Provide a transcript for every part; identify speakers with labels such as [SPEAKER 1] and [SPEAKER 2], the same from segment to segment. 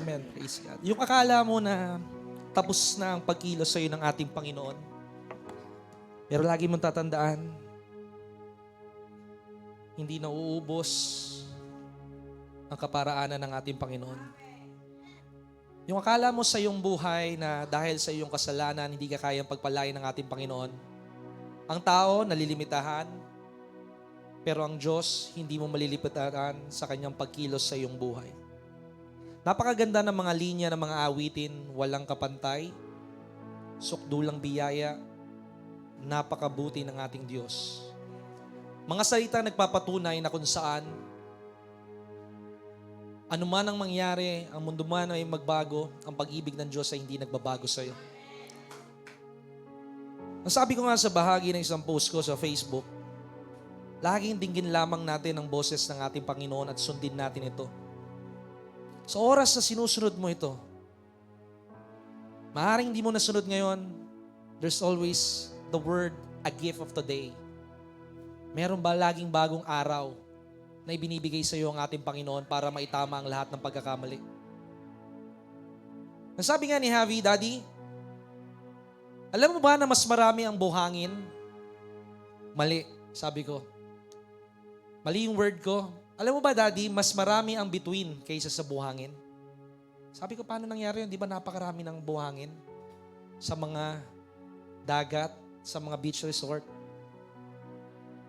[SPEAKER 1] Amen. Praise God. Yung akala mo na tapos na ang pagkilos sa iyo ng ating Panginoon, pero lagi mong tatandaan, hindi nauubos ang kaparaanan ng ating Panginoon. Yung akala mo sa iyong buhay na dahil sa iyong kasalanan, hindi ka kayang pagpalain ng ating Panginoon. Ang tao, nalilimitahan, pero ang Diyos, hindi mo malilimitahan sa kanyang pagkilos sa iyong buhay. Napakaganda ng mga linya ng mga awitin, walang kapantay, sukdulang biyaya, napakabuti ng ating Diyos. Mga salita nagpapatunay na kung saan, anuman ang mangyari, ang mundo man ay magbago, ang pag-ibig ng Diyos ay hindi nagbabago sa iyo. Ang sabi ko nga sa bahagi ng isang post ko sa Facebook, laging dinggin lamang natin ang boses ng ating Panginoon at sundin natin ito. Sa oras na sinusunod mo ito, maaaring hindi mo nasunod ngayon, there's always the word, a gift of today. Meron ba laging bagong araw na ibinibigay sa iyo ang ating Panginoon para maitama ang lahat ng pagkakamali? Nasabi nga ni Javi, Daddy, alam mo ba na mas marami ang buhangin? Mali, sabi ko. Mali yung word ko. Alam mo ba, Daddy, mas marami ang between kaysa sa buhangin? Sabi ko, paano nangyari yun? Di ba napakarami ng buhangin sa mga dagat, sa mga beach resort?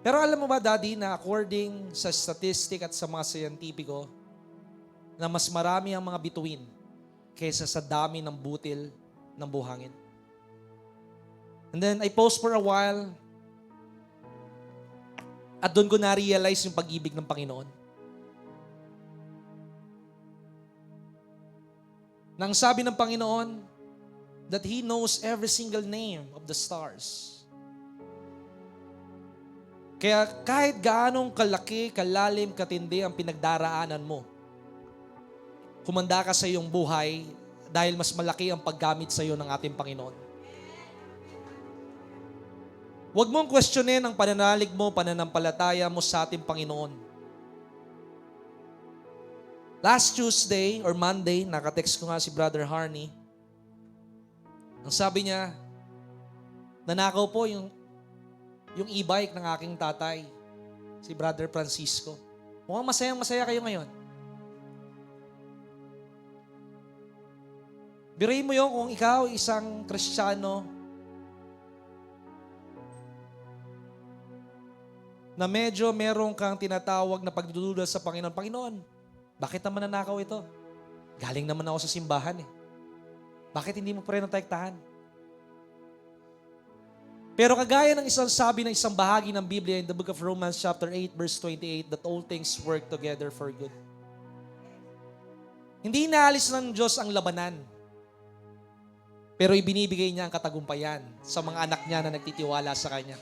[SPEAKER 1] Pero alam mo ba, Daddy, na according sa statistic at sa mga scientifico, na mas marami ang mga bituin kaysa sa dami ng butil ng buhangin. And then I paused for a while at doon ko na-realize yung pag-ibig ng Panginoon. Nang sabi ng Panginoon that He knows every single name of the stars. Kaya kahit gaanong kalaki, kalalim, katindi ang pinagdaraanan mo, humanda ka sa iyong buhay dahil mas malaki ang paggamit sa iyo ng ating Panginoon. Huwag mong questionin ang pananalig mo, pananampalataya mo sa ating Panginoon. Last Tuesday or Monday, nakatext ko nga si Brother Harney. Ang sabi niya, nanakaw po yung e-bike ng aking tatay, si Brother Francisco. Mukhang masayang-masaya kayo ngayon. Biruin mo yun kung ikaw isang Kristiyano na medyo meron kang tinatawag na pagdududa sa Panginoon. Panginoon, bakit naman nanakaw ito? Galing naman ako sa simbahan eh. Bakit hindi mo pa rin natektahan? Pero kagaya ng isang sabi ng isang bahagi ng Biblia in the book of Romans chapter 8 verse 28 that all things work together for good. Hindi inaalis ng Diyos ang labanan. Pero ibinibigay niya ang katagumpayan sa mga anak niya na nagtitiwala sa Kanya.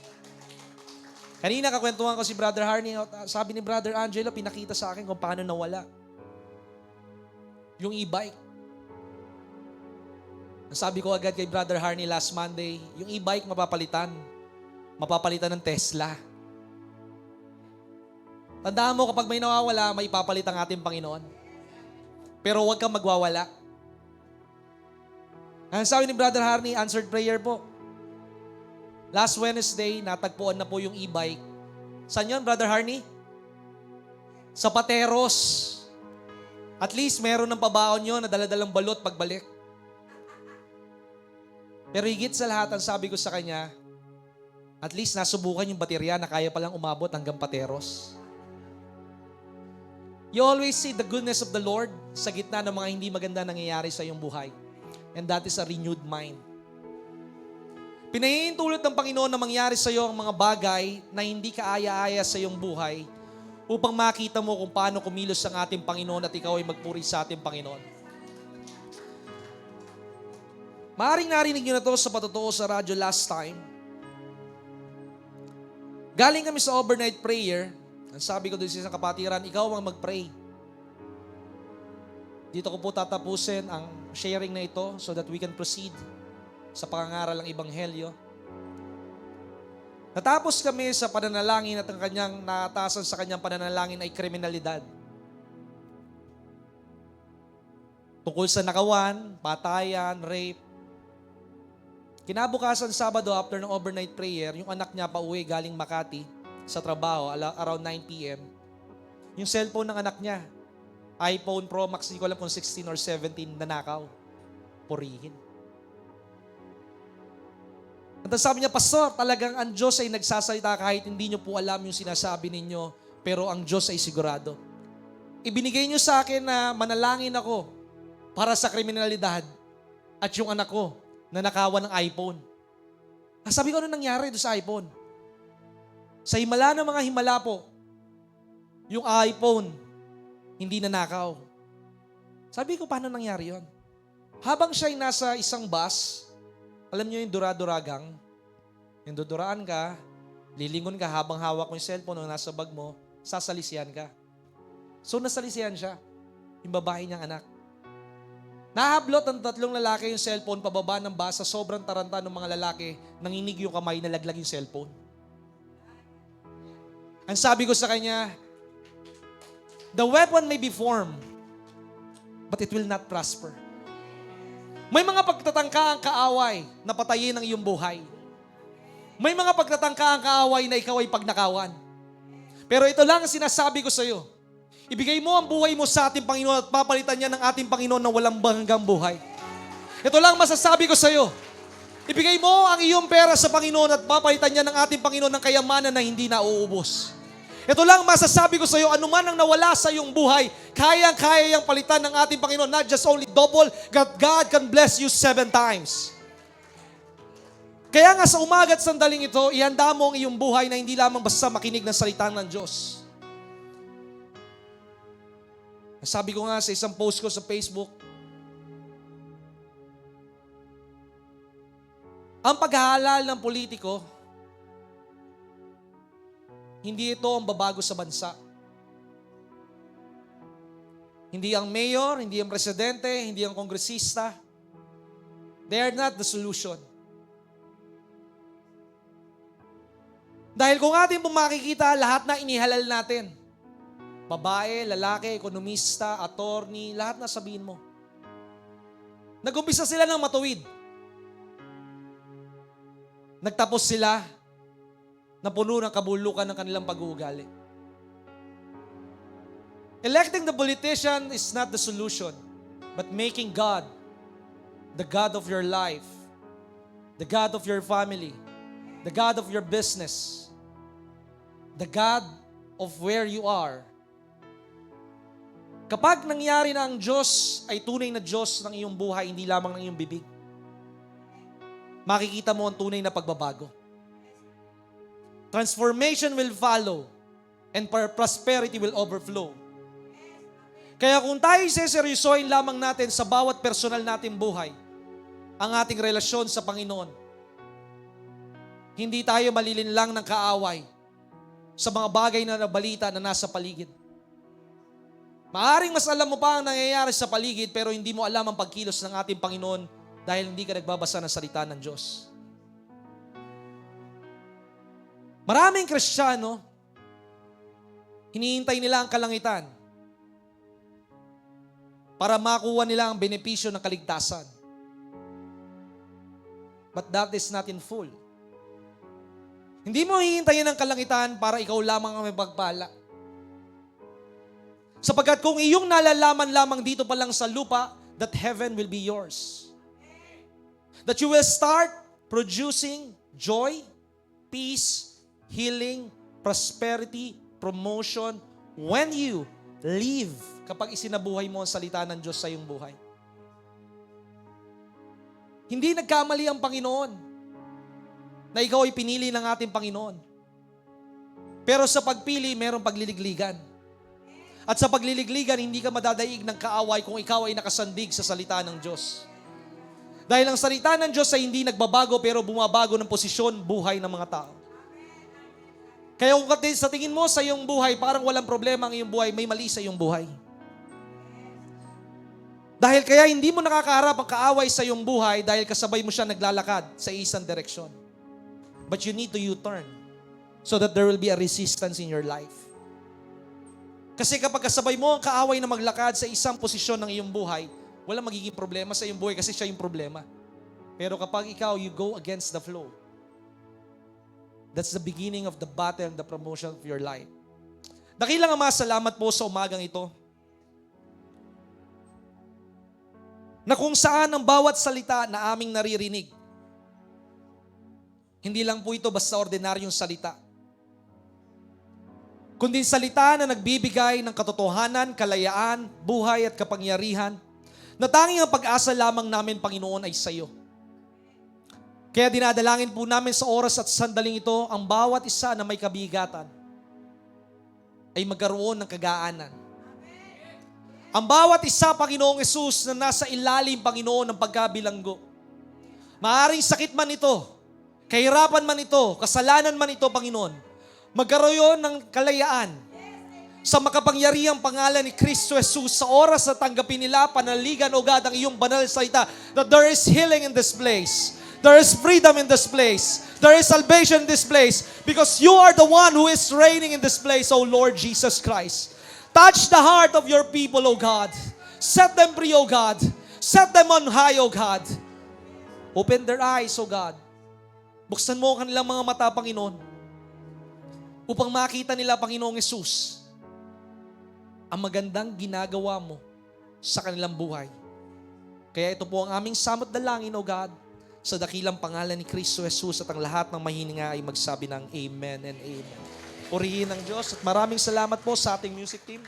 [SPEAKER 1] Kanina kakwentuhan ko si Brother Harney, sabi ni Brother Angelo, pinakita sa akin kung paano nawala yung e-bike. Sabi ko agad kay Brother Harney last Monday, yung e-bike mapapalitan. Mapapalitan ng Tesla. Tandaan mo kapag may nawawala, may ipapalit ang ating Panginoon. Pero huwag kang magwawala. Ang sabi ni Brother Harney, answered prayer po. Last Wednesday, natagpuan na po yung e-bike. Saan yun, Brother Harney? Sa Pateros. At least meron ng pabaon yun na daladalang balot pagbalik. Pero higit sa lahat, ang sabi ko sa kanya, at least nasubukan yung baterya na kaya palang umabot hanggang Pateros. You always see the goodness of the Lord sa gitna ng mga hindi maganda nangyayari sa iyong buhay. And that is a renewed mind. Pinahihintulot ng Panginoon na mangyari sa iyo ang mga bagay na hindi kaaya-aya sa iyong buhay upang makita mo kung paano kumilos ang ating Panginoon at ikaw ay magpuri sa ating Panginoon. Maaring narinig nyo na ito sa patotoo sa radyo last time. Galing kami sa overnight prayer. Ang sabi ko doon sa isang kapatiran, ikaw ang mag-pray. Dito ko po tatapusin ang sharing na ito so that we can proceed sa pangangaral ng Ebanghelyo. Natapos kami sa pananalangin at ang kanyang naatasan sa kanyang pananalangin ay kriminalidad. Tungkol sa nakawan, patayan, rape. Kinabukasan Sabado after ng overnight prayer, yung anak niya pauwi galing Makati sa trabaho around 9 p.m. Yung cellphone ng anak niya, iPhone Pro Max, hindi ko alam kung 16 or 17, nanakaw. Purihin. At sabi niya, Pastor, talagang ang Diyos ay nagsasalita kahit hindi niyo po alam yung sinasabi ninyo, pero ang Diyos ay sigurado. Ibinigay niyo sa akin na manalangin ako para sa kriminalidad at yung anak ko na nakawan ng iPhone. Sabi ko, ano nangyari doon sa iPhone? Sa himala ng mga himala po, yung iPhone, hindi nanakaw. Sabi ko, paano nangyari yon? Habang siya'y nasa isang bus, alam niyo yung duraduragang, yung duduraan ka, lilingon ka habang hawak mo yung cellphone o nasa bag mo, sasalisihan ka. So nasalisihan siya, yung babae niyang anak. Nahablot ng 3 lalaki yung cellphone pababa ng bus sa sobrang taranta ng mga lalaki, nanginig yung kamay, nalaglag yung cellphone. Ang sabi ko sa kanya, the weapon may be formed, but it will not prosper. May mga pagtatangka ang kaaway na patayin ang iyong buhay. May mga pagtatangka ang kaaway na ikaw ay pagnakawan. Pero ito lang ang sinasabi ko sa iyo. Ibigay mo ang buhay mo sa ating Panginoon at papalitan niya ng ating Panginoon na walang hanggang buhay. Ito lang masasabi ko sa iyo. Ibigay mo ang iyong pera sa Panginoon at papalitan niya ng ating Panginoon ng kayamanan na hindi na uubos. Ito lang masasabi ko sa iyo, anuman ang nawala sa iyong buhay, kayang-kaya yang palitan ng ating Panginoon. Not just only double, God can bless you 7 times. Kaya nga sa umaga at sandaling ito, ihanda mo ang iyong buhay na hindi lamang basta makinig ng salita ng Diyos. Sabi ko nga sa isang post ko sa Facebook, ang paghahalal ng politiko, hindi ito ang babago sa bansa. Hindi ang mayor, hindi ang presidente, hindi ang kongresista. They are not the solution. Dahil kung ating pong makikita, lahat na inihalal natin. Babae, lalaki, ekonomista, attorney, lahat na sabihin mo. Nag-umpisa sila ng matuwid. Nagtapos sila na puno ng kabulukan ng kanilang pag-uugali. Electing the politician is not the solution, but making God the God of your life, the God of your family, the God of your business, the God of where you are. Kapag nangyari na ang Diyos ay tunay na Diyos ng iyong buhay, hindi lamang ng iyong bibig, makikita mo ang tunay na pagbabago. Transformation will follow and prosperity will overflow. Kaya kung tayo seseryosohin lamang natin sa bawat personal nating buhay, ang ating relasyon sa Panginoon, hindi tayo malilinlang ng kaaway sa mga bagay na nabalita na nasa paligid. Maaring mas alam mo pa ang nangyayari sa paligid pero hindi mo alam ang pagkilos ng ating Panginoon dahil hindi ka nagbabasa ng salita ng Diyos. Maraming Kristiyano, hinihintay nila ang kalangitan para makuha nila ang benepisyo ng kaligtasan. But that is not in full. Hindi mo hihintayin ang kalangitan para ikaw lamang ang may pagpala. Sapagkat kung iyong nalalaman lamang dito pa lang sa lupa, that heaven will be yours. That you will start producing joy, peace, healing, prosperity, promotion, when you live, kapag isinabuhay mo ang salita ng Diyos sa iyong buhay. Hindi nagkamali ang Panginoon na ikaw ay pinili ng ating Panginoon. Pero sa pagpili, mayroong pagliligligan. At sa pagliligligan, hindi ka madadaig ng kaaway kung ikaw ay nakasandig sa salita ng Diyos. Dahil ang salita ng Diyos ay hindi nagbabago pero bumabago ng posisyon, buhay ng mga tao. Kaya kung sa tingin mo sa iyong buhay, parang walang problema ang iyong buhay, may mali sa iyong buhay. Dahil kaya hindi mo nakakaharap ang kaaway sa iyong buhay dahil kasabay mo siya naglalakad sa isang direksyon. But you need to U-turn so that there will be a resistance in your life. Kasi kapag kasabay mo ang kaaway na maglakad sa isang posisyon ng iyong buhay, Walang magiging problema sa iyong buhay kasi siya yung problema. Pero kapag ikaw, you go against the flow, that's the beginning of the battle and the promotion of your life. Dakilang Ama, salamat po sa umagang ito. Na kung saan ang bawat salita na aming naririnig, hindi lang po ito basta ordinaryong salita, kundi salita na nagbibigay ng katotohanan, kalayaan, buhay at kapangyarihan, na tanging ang pag-asa lamang namin, Panginoon, ay sa iyo. Kaya dinadalangin po namin sa oras at sandaling ito, ang bawat isa na may kabigatan ay magkaroon ng kagaanan. Ang bawat isa, Panginoong Hesus, na nasa ilalim, Panginoon, ng pagkabilanggo. Maaring sakit man ito, kahirapan man ito, kasalanan man ito, Panginoon, magkaroon ng kalayaan sa makapangyarihang pangalan ni Kristo Jesus sa oras na tanggapin nila, panaligan o God ang iyong banal na salita, that there is healing in this place. There is freedom in this place. There is salvation in this place because you are the one who is reigning in this place, O Lord Jesus Christ. Touch the heart of your people, O God. Set them free, O God. Set them on high, O God. Open their eyes, O God. Buksan mo ang kanilang mga mata, Panginoon, upang makita nila, Panginoong Hesus, ang magandang ginagawa mo sa kanilang buhay. Kaya ito po ang aming samot dalangin, O God, sa dakilang pangalan ni Kristo Jesus, at ang lahat ng mahininga ay magsabi ng Amen and Amen. Purihin ng Diyos at maraming salamat po sa ating music team.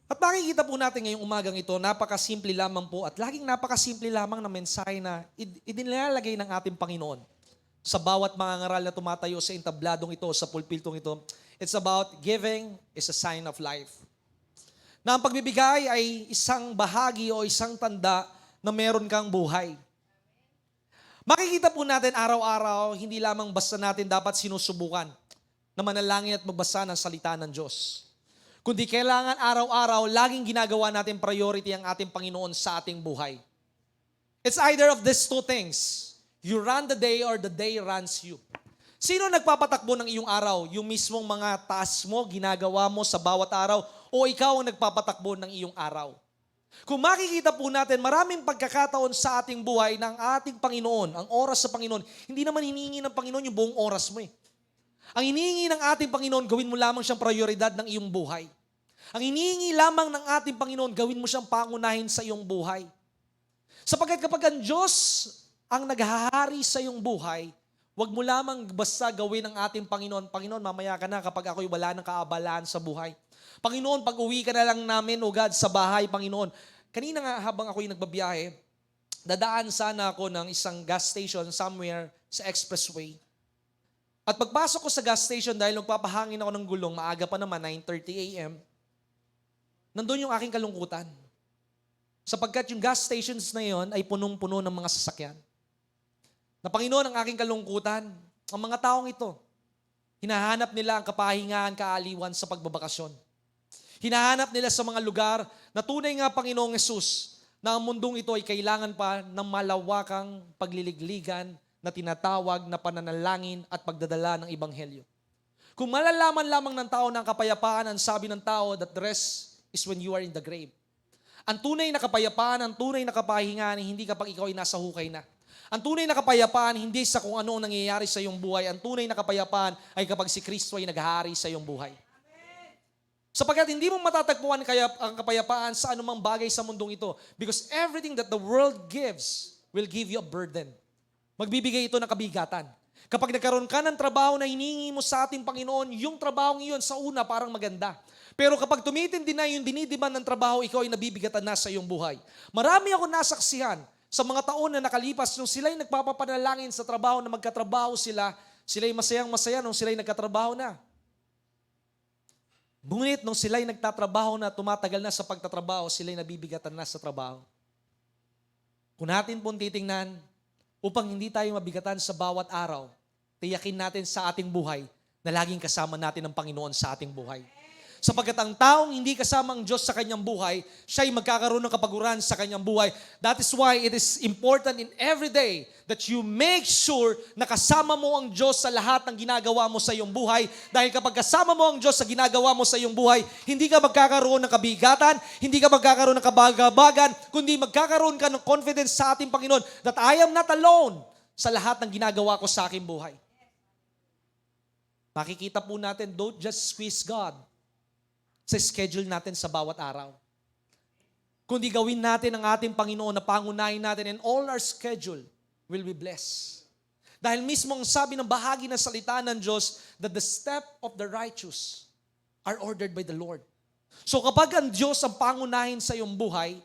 [SPEAKER 1] At makikita po natin ngayong umagang ito, napakasimple lamang po at laging napakasimple lamang na mensahe na idinilalagay ng ating Panginoon sa bawat mga ngaral na tumatayo sa entabladong ito, sa pulpiltong ito. It's about giving is a sign of life. Na ang pagbibigay ay isang bahagi o isang tanda na meron kang buhay. Makikita po natin araw-araw, hindi lamang basta natin dapat sinusubukan na manalangin at magbasa ng salita ng Diyos. Kundi kailangan araw-araw, laging ginagawa natin priority ang ating Panginoon sa ating buhay. It's either of these two things. You run the day or the day runs you. Sino nagpapatakbo ng iyong araw? Yung mismong mga task mo, ginagawa mo sa bawat araw, o ikaw ang nagpapatakbo ng iyong araw? Kung makikita po natin, maraming pagkakataon sa ating buhay ng ating Panginoon, ang oras sa Panginoon, hindi naman hinihingi ng Panginoon yung buong oras mo eh. Ang hinihingi ng ating Panginoon, gawin mo lamang siyang prioridad ng iyong buhay. Ang hinihingi lamang ng ating Panginoon, gawin mo siyang pangunahin sa iyong buhay. Sapagkat kapag ang Diyos ang naghahari sa iyong buhay, huwag mo lamang basta gawin ng ating Panginoon, Panginoon, mamaya ka na kapag ako'y wala ng kaabalaan sa buhay. Panginoon, pag uwi ka na lang namin, O God, sa bahay, Panginoon. Kanina nga habang ako'y nagbabiyahe, dadaan sana ako ng isang gas station somewhere sa expressway. At pagpasok ko sa gas station, dahil nagpapahangin ako ng gulong, maaga pa naman, 9:30 a.m., nandun yung aking kalungkutan. Sapagkat yung gas stations na yon ay punong-puno ng mga sasakyan. Na Panginoon, ang aking kalungkutan, ang mga taong ito, hinahanap nila ang kapahingahan, kaaliwan sa pagbabakasyon. Hinahanap nila sa mga lugar na tunay nga, Panginoong Hesus, na ang mundong ito ay kailangan pa ng malawakang pagliligligan na tinatawag na pananalangin at pagdadala ng Ebanghelyo. Kung malalaman lamang ng tao ng kapayapaan, ang sabi ng tao that the rest is when you are in the grave. Ang tunay na kapayapaan, ang tunay na kapahingahan, hindi kapag ikaw ay nasa hukay na. Ang tunay na kapayapaan, hindi sa kung ano ang nangyayari sa iyong buhay. Ang tunay na kapayapaan ay kapag si Kristo ay naghahari sa iyong buhay. Sapagkat hindi mo matatagpuan ang kapayapaan sa anumang bagay sa mundong ito. Because everything that the world gives will give you a burden. Magbibigay ito ng kabigatan. Kapag nagkaroon ka ng trabaho na hiningi mo sa ating Panginoon, yung trabaho iyon sa una parang maganda. Pero kapag tumitindi na yung dinidiman ng trabaho, ikaw ay nabibigatan na sa iyong buhay. Marami ako nasaksihan sa mga taon na nakalipas nung sila'y nagpapapanalangin sa trabaho na magkatrabaho sila, sila'y masayang-masaya nung sila'y nagkatrabaho na. Ngunit nung sila'y nagtatrabaho na, tumatagal na sa pagtatrabaho, sila'y nabibigatan na sa trabaho. Kung natin pong titingnan, upang hindi tayo mabigatan sa bawat araw, tiyakin natin sa ating buhay na laging kasama natin ang Panginoon sa ating buhay. Sapagkat ang taong hindi kasama ang Diyos sa kanyang buhay, siya'y magkakaroon ng kapaguran sa kanyang buhay. That is why it is important in every day that you make sure na kasama mo ang Diyos sa lahat ng ginagawa mo sa iyong buhay. Dahil kapag kasama mo ang Diyos sa ginagawa mo sa iyong buhay, hindi ka magkakaroon ng kabigatan, hindi ka magkakaroon ng kabagabagan, kundi magkakaroon ka ng confidence sa ating Panginoon that I am not alone sa lahat ng ginagawa ko sa aking buhay. Makikita po natin, don't just squeeze God sa schedule natin sa bawat araw. Kundi gawin natin ang ating Panginoon na pangunahin natin and all our schedule will be blessed. Dahil mismo ang sabi ng bahagi ng salita ng Diyos that the step of the righteous are ordered by the Lord. So kapag ang Diyos ang pangunahin sa iyong buhay,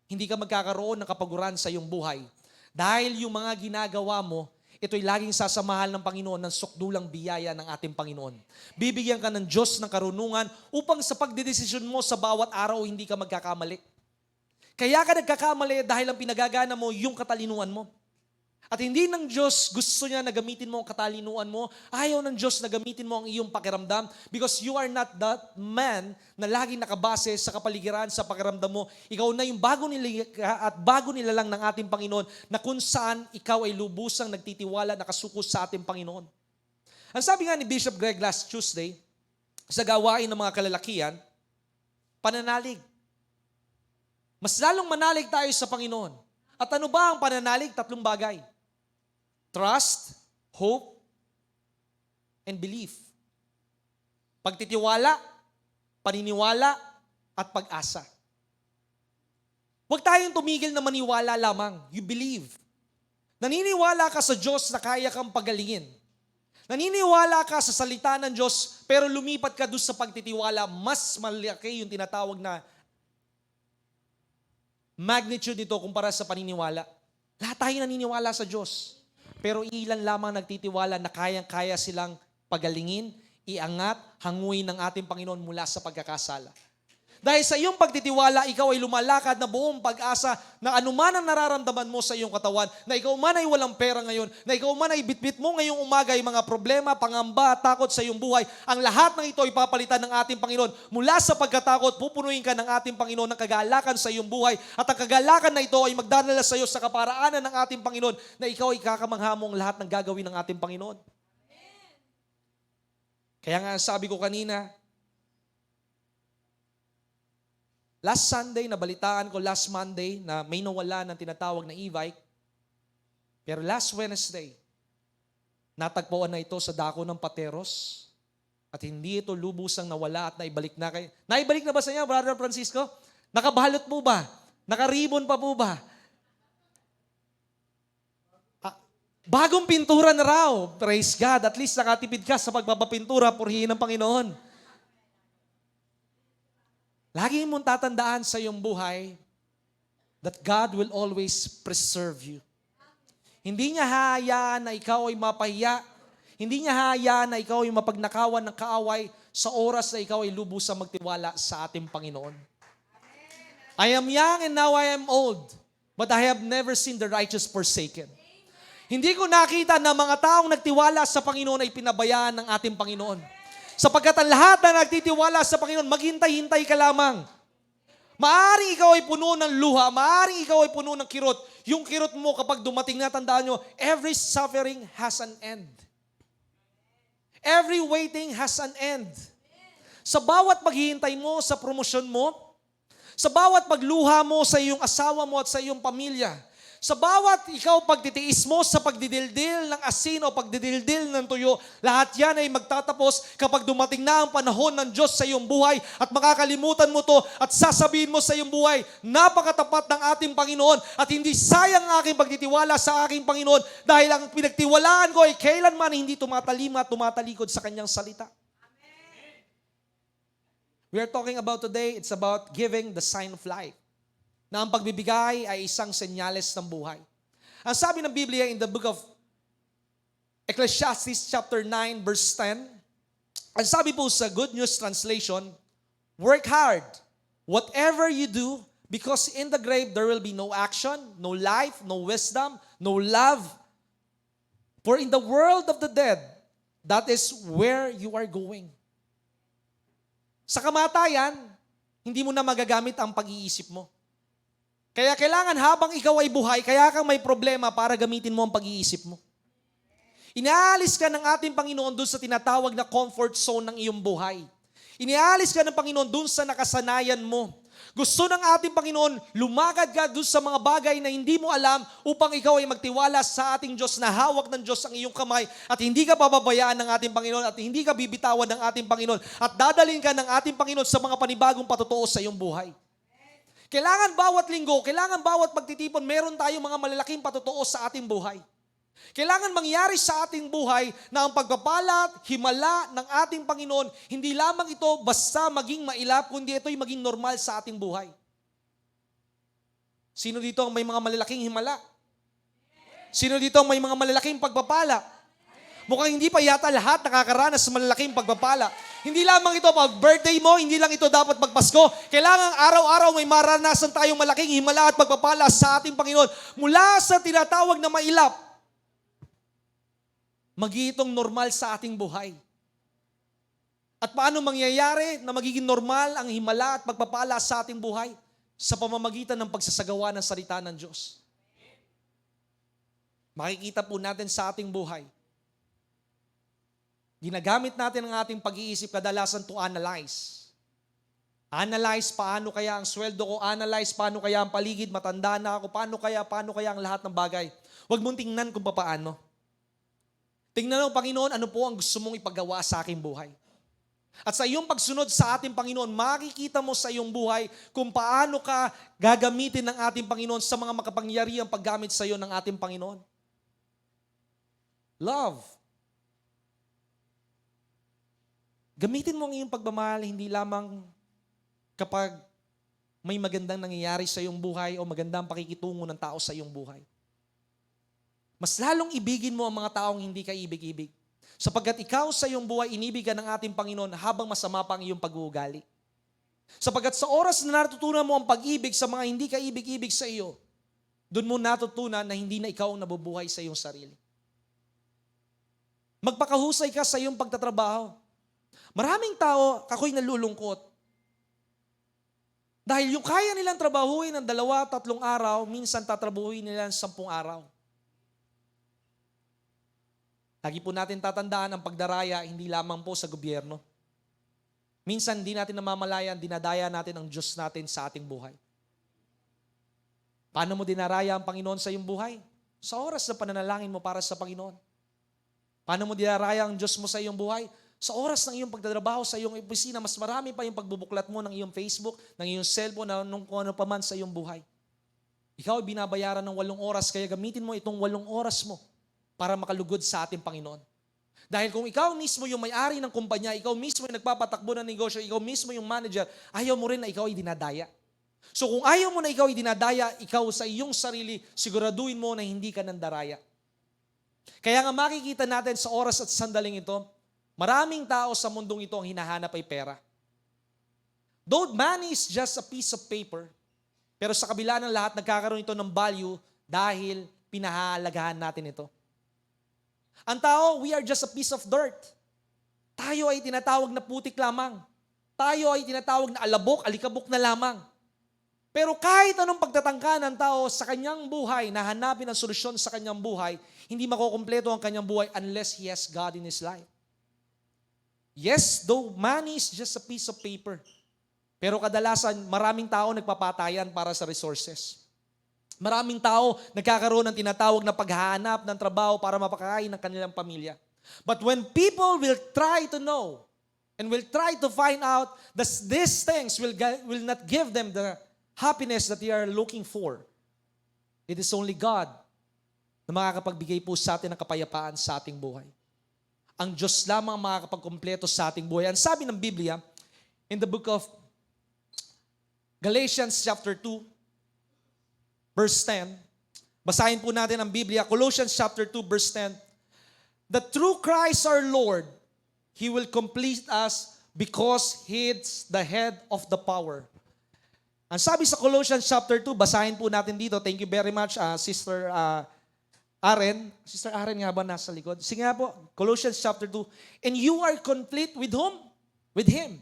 [SPEAKER 1] hindi ka magkakaroon ng kapaguran sa iyong buhay. Dahil yung mga ginagawa mo, ito'y laging sasamahan ng Panginoon ng sukdulang biyaya ng ating Panginoon. Bibigyan ka ng Diyos ng karunungan upang sa pagdedesisyon mo sa bawat araw, hindi ka magkakamali. Kaya ka nagkakamali dahil ang pinagagana mo yung katalinuhan mo. At hindi ng Diyos gusto niya na gamitin mo ang katalinuhan mo. Ayaw ng Diyos na gamitin mo ang iyong pakiramdam because you are not that man na laging nakabase sa kapaligiran, sa pakiramdam mo. Ikaw na yung bago nilikha at bago nilalang ng ating Panginoon na kung saan ikaw ay lubusang nagtitiwala, nakasuko sa ating Panginoon. Ang sabi nga ni Bishop Greg last Tuesday, sa gawain ng mga kalalakihan, pananalig. Mas lalong manalig tayo sa Panginoon. At ano ba ang pananalig? 3 bagay. Trust, hope, and belief. Pagtitiwala, paniniwala, at pag-asa. Huwag tayong tumigil na maniwala lamang. You believe. Naniniwala ka sa Diyos na kaya kang pagalingin. Naniniwala ka sa salita ng Diyos, pero lumipat ka doon sa pagtitiwala, mas malaki yung tinatawag na magnitude nito kumpara sa paniniwala. Lahat tayo naniniwala sa Diyos. Pero ilan lamang nagtitiwala na kayang-kaya silang pagalingin, iangat, hanguin ng ating Panginoon mula sa pagkakasala. Dahil sa iyong pagtitiwala, ikaw ay lumalakad na buong pag-asa na anuman ang nararamdaman mo sa iyong katawan, na ikaw man ay walang pera ngayon, na ikaw man ay bitbit mo ngayong umaga ay mga problema, pangamba, takot sa iyong buhay, ang lahat ng ito ay papalitan ng ating Panginoon. Mula sa pagkatakot, pupunuin ka ng ating Panginoon ng kagalakan sa iyong buhay at ang kagalakan na ito ay magdadala sa iyo sa kaparaanan ng ating Panginoon na ikaw ay kakamangha mo ang lahat ng gagawin ng ating Panginoon. Kaya nga sabi ko kanina, last Sunday, nabalitaan ko last Monday na may nawala ng tinatawag na e-bike. Pero last Wednesday, natagpuan na ito sa dako ng Pateros at hindi ito lubusang nawala at naibalik na kayo. Naibalik na ba sa inyo, Brother Francisco? Nakabalot po ba? Nakaribon pa po ba? Bagong pintura na raw. Praise God. At least nakatipid ka sa pagpapapintura, purihin ng Panginoon. Lagi mong tatandaan sa iyong buhay that God will always preserve you. Hindi niya hayaan na ikaw ay mapahiya. Hindi niya hayaan na ikaw ay mapagnakawan ng kaaway sa oras na ikaw ay lubusang magtiwala sa ating Panginoon. I am young and now I am old, but I have never seen the righteous forsaken. Hindi ko nakita na mga taong nagtiwala sa Panginoon ay pinabayaan ng ating Panginoon. Sapagkat ang lahat na nagtitiwala sa Panginoon, maghintay-hintay ka lamang. Maaring ikaw ay puno ng luha, maaring ikaw ay puno ng kirot. Yung kirot mo kapag dumating na, tandaan nyo, every suffering has an end. Every waiting has an end. Sa bawat paghihintay mo sa promosyon mo, sa bawat pagluha mo sa iyong asawa mo at sa iyong pamilya, sa bawat ikaw pagtitiis mo sa pagdidildil ng asin o pagdidildil ng tuyo, lahat yan ay magtatapos kapag dumating na ang panahon ng Diyos sa iyong buhay at makakalimutan mo to at sasabihin mo sa iyong buhay, napakatapat ng ating Panginoon at hindi sayang ang aking pagtitiwala sa aking Panginoon dahil ang pinagtiwalaan ko ay kailanman hindi tumatalima at tumatalikod sa kanyang salita. Amen. We are talking about today, it's about giving the sign of life. Na ang pagbibigay ay isang senyales ng buhay. Ang sabi ng Biblia in the book of Ecclesiastes chapter 9 verse 10, ang sabi po sa Good News Translation, work hard, whatever you do, because in the grave there will be no action, no life, no wisdom, no love. For in the world of the dead, that is where you are going. Sa kamatayan, hindi mo na magagamit ang pag-iisip mo. Kaya kailangan habang ikaw ay buhay, kaya kang may problema para gamitin mo ang pag-iisip mo. Inaalis ka ng ating Panginoon dun sa tinatawag na comfort zone ng iyong buhay. Iniaalis ka ng Panginoon dun sa nakasanayan mo. Gusto ng ating Panginoon, lumagad ka dun sa mga bagay na hindi mo alam upang ikaw ay magtiwala sa ating Diyos na hawak ng Diyos ang iyong kamay at hindi ka pababayaan ng ating Panginoon at hindi ka bibitawan ng ating Panginoon at dadalhin ka ng ating Panginoon sa mga panibagong patotoo sa iyong buhay. Kailangan bawat linggo, kailangan bawat pagtitipon, meron tayong mga malalaking patotoo sa ating buhay. Kailangan mangyari sa ating buhay na ang pagpapala, himala ng ating Panginoon, hindi lamang ito basta maging mailap, kundi ito'y maging normal sa ating buhay. Sino dito ang may mga malalaking himala? Sino dito ang may mga malalaking pagpapala? Mukhang hindi pa yata lahat nakakaranas sa malalaking pagpapala. Hindi lamang ito pag birthday mo, hindi lang ito dapat magpasko. Kailangan araw-araw may maranasan tayong malaking himala at pagpapala sa ating Panginoon mula sa tinatawag na mailap. Magiging normal sa ating buhay. At paano mangyayari na magiging normal ang himala at pagpapala sa ating buhay? Sa pamamagitan ng pagsasagawa ng salita ng Diyos. Makikita po natin sa ating buhay. Ginagamit natin ang ating pag-iisip kadalasan to analyze. Analyze paano kaya ang sweldo ko, analyze paano kaya ang paligid, matanda na ako, paano kaya ang lahat ng bagay. Huwag mong tingnan kung paano. Tingnan mo, Panginoon, ano po ang gusto mong ipagawa sa aking buhay. At sa iyong pagsunod sa ating Panginoon, makikita mo sa iyong buhay kung paano ka gagamitin ng ating Panginoon sa mga makapangyarihang paggamit sa iyo ng ating Panginoon. Love. Gamitin mo ang iyong pagmamahal hindi lamang kapag may magandang nangyayari sa iyong buhay o magandang pakikitungo ng tao sa iyong buhay. Mas lalong ibigin mo ang mga taong hindi ka ibig-ibig. Sapagkat ikaw sa iyong buhay, inibigan ng ating Panginoon habang masama pa ang iyong pag-uugali. Sapagkat sa oras na natutunan mo ang pag-ibig sa mga hindi ka ibig-ibig sa iyo, doon mo natutunan na hindi na ikaw ang nabubuhay sa iyong sarili. Magpakahusay ka sa iyong pagtatrabaho. Maraming tao, ako'y nalulungkot. Dahil yung kaya nilang trabahuin ng 2-3 araw, minsan tatrabahuin nila ng 10 araw. Lagi po natin tatandaan ang pagdaraya, hindi lamang po sa gobyerno. Minsan hindi natin namamalayan, dinadaya natin ang Diyos natin sa ating buhay. Paano mo dinaraya ang Panginoon sa iyong buhay? Sa oras na pananalangin mo para sa Panginoon. Paano mo dinaraya ang Diyos mo sa iyong buhay? Sa oras ng iyong pagtatrabaho sa iyong opisina, mas marami pa yung pagbubuklat mo ng iyong Facebook, ng iyong cellphone, kung ano pa man sa iyong buhay. Ikaw ay binabayaran ng 8 oras, kaya gamitin mo itong 8 oras mo para makalugod sa ating Panginoon. Dahil kung ikaw mismo yung may-ari ng kumpanya, ikaw mismo yung nagpapatakbo ng negosyo, ikaw mismo yung manager, ayaw mo rin na ikaw ay dinadaya. So kung ayaw mo na ikaw ay dinadaya, ikaw sa iyong sarili, siguraduhin mo na hindi ka nandaraya. Kaya nga makikita natin sa oras at sandaling ito, maraming tao sa mundong ito ang hinahanap ay pera. Though money is just a piece of paper, pero sa kabila ng lahat, nagkakaroon ito ng value dahil pinahahalagahan natin ito. Ang tao, we are just a piece of dirt. Tayo ay tinatawag na putik lamang. Tayo ay tinatawag na alabok, alikabok na lamang. Pero kahit anong pagtatangka ng tao sa kanyang buhay, na hanapin ang solusyon sa kanyang buhay, hindi makukumpleto ang kanyang buhay unless he has God in his life. Yes, though money is just a piece of paper. Pero kadalasan, maraming tao nagpapatayan para sa resources. Maraming tao nagkakaroon ng tinatawag na paghahanap ng trabaho para mapakain ng kanilang pamilya. But when people will try to know and will try to find out that these things will not give them the happiness that they are looking for, it is only God na makakapagbigay po sa atin ng kapayapaan sa ating buhay. Ang Diyos lamang makakapagkumpleto sa ating buhay. Ang sabi ng Biblia, in the book of Galatians chapter 2, verse 10, basahin po natin ang Biblia, Colossians chapter 2, verse 10, that through Christ our Lord, He will complete us because He is the head of the power. Ang sabi sa Colossians chapter 2, basahin po natin dito. Thank you very much, Sister Aren. Sister Aren nga ba nasa likod? Sige nga po, Colossians chapter 2. And you are complete with whom? With Him.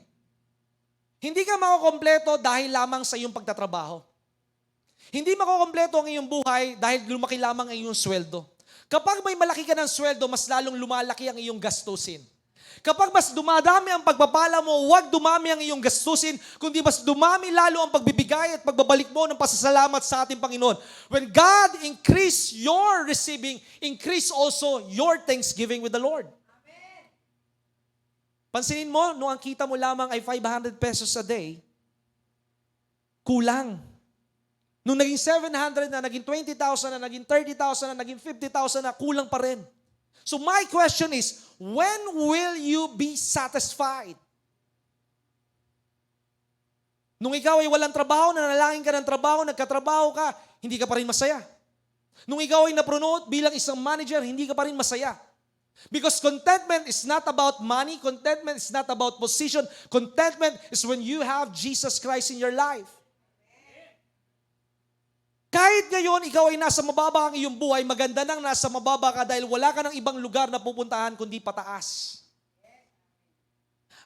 [SPEAKER 1] Hindi ka makukompleto dahil lamang sa iyong pagtatrabaho. Hindi makukompleto ang iyong buhay dahil lumaki lamang ang iyong sweldo. Kapag may malaki ka ng sweldo, mas lalong lumalaki ang iyong gastusin. Kapag mas dumadami ang pagpapala mo, huwag dumami ang iyong gastusin, kundi mas dumami lalo ang pagbibigay at pagbabalik mo ng pasasalamat sa ating Panginoon. When God increase your receiving, increase also your thanksgiving with the Lord. Pansinin mo, nung ang kita mo lamang ay 500 pesos a day, kulang. Nung naging 700 na, naging 20,000 na, naging 30,000 na, naging 50,000 na, kulang pa rin. So my question is, when will you be satisfied? Nung ikaw ay walang trabaho, nanalangin ka ng trabaho, nagkatrabaho ka, hindi ka pa rin masaya. Nung ikaw ay na-promote bilang isang manager, hindi ka pa rin masaya. Because contentment is not about money, contentment is not about position, contentment is when you have Jesus Christ in your life. Kahit ngayon, ikaw ay nasa mababa ang iyong buhay, maganda nang nasa mababa ka dahil wala ka ng ibang lugar na pupuntahan kundi pataas.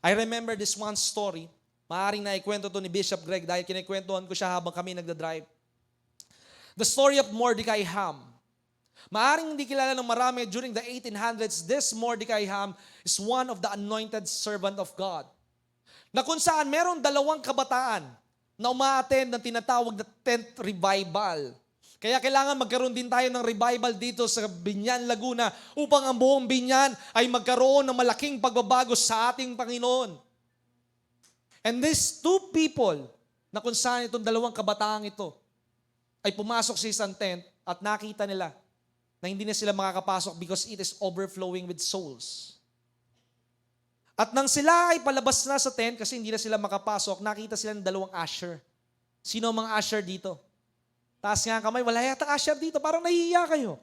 [SPEAKER 1] I remember this one story. Maaring naikwento to ni Bishop Greg dahil kinikwentuhan ko siya habang kami nagdadrive. The story of Mordecai Ham. Maaring hindi kilala ng marami during the 1800s, this Mordecai Ham is one of the anointed servant of God. Na kung saan meron 2 kabataan na umaattend ng tinatawag na tent revival. Kaya kailangan magkaroon din tayo ng revival dito sa Binyan, Laguna upang ang buong Binyan ay magkaroon ng malaking pagbabago sa ating Panginoon. And these 2 people na kung saan itong 2 kabataang ito ay pumasok sa isang tent at nakita nila na hindi na sila makakapasok because it is overflowing with souls. At nang sila ay palabas na sa tent kasi hindi na sila makapasok, nakita sila ng 2 usher. Sino ang mga usher dito? Taas nga kamay, wala yata usher dito, parang nahihiya kayo.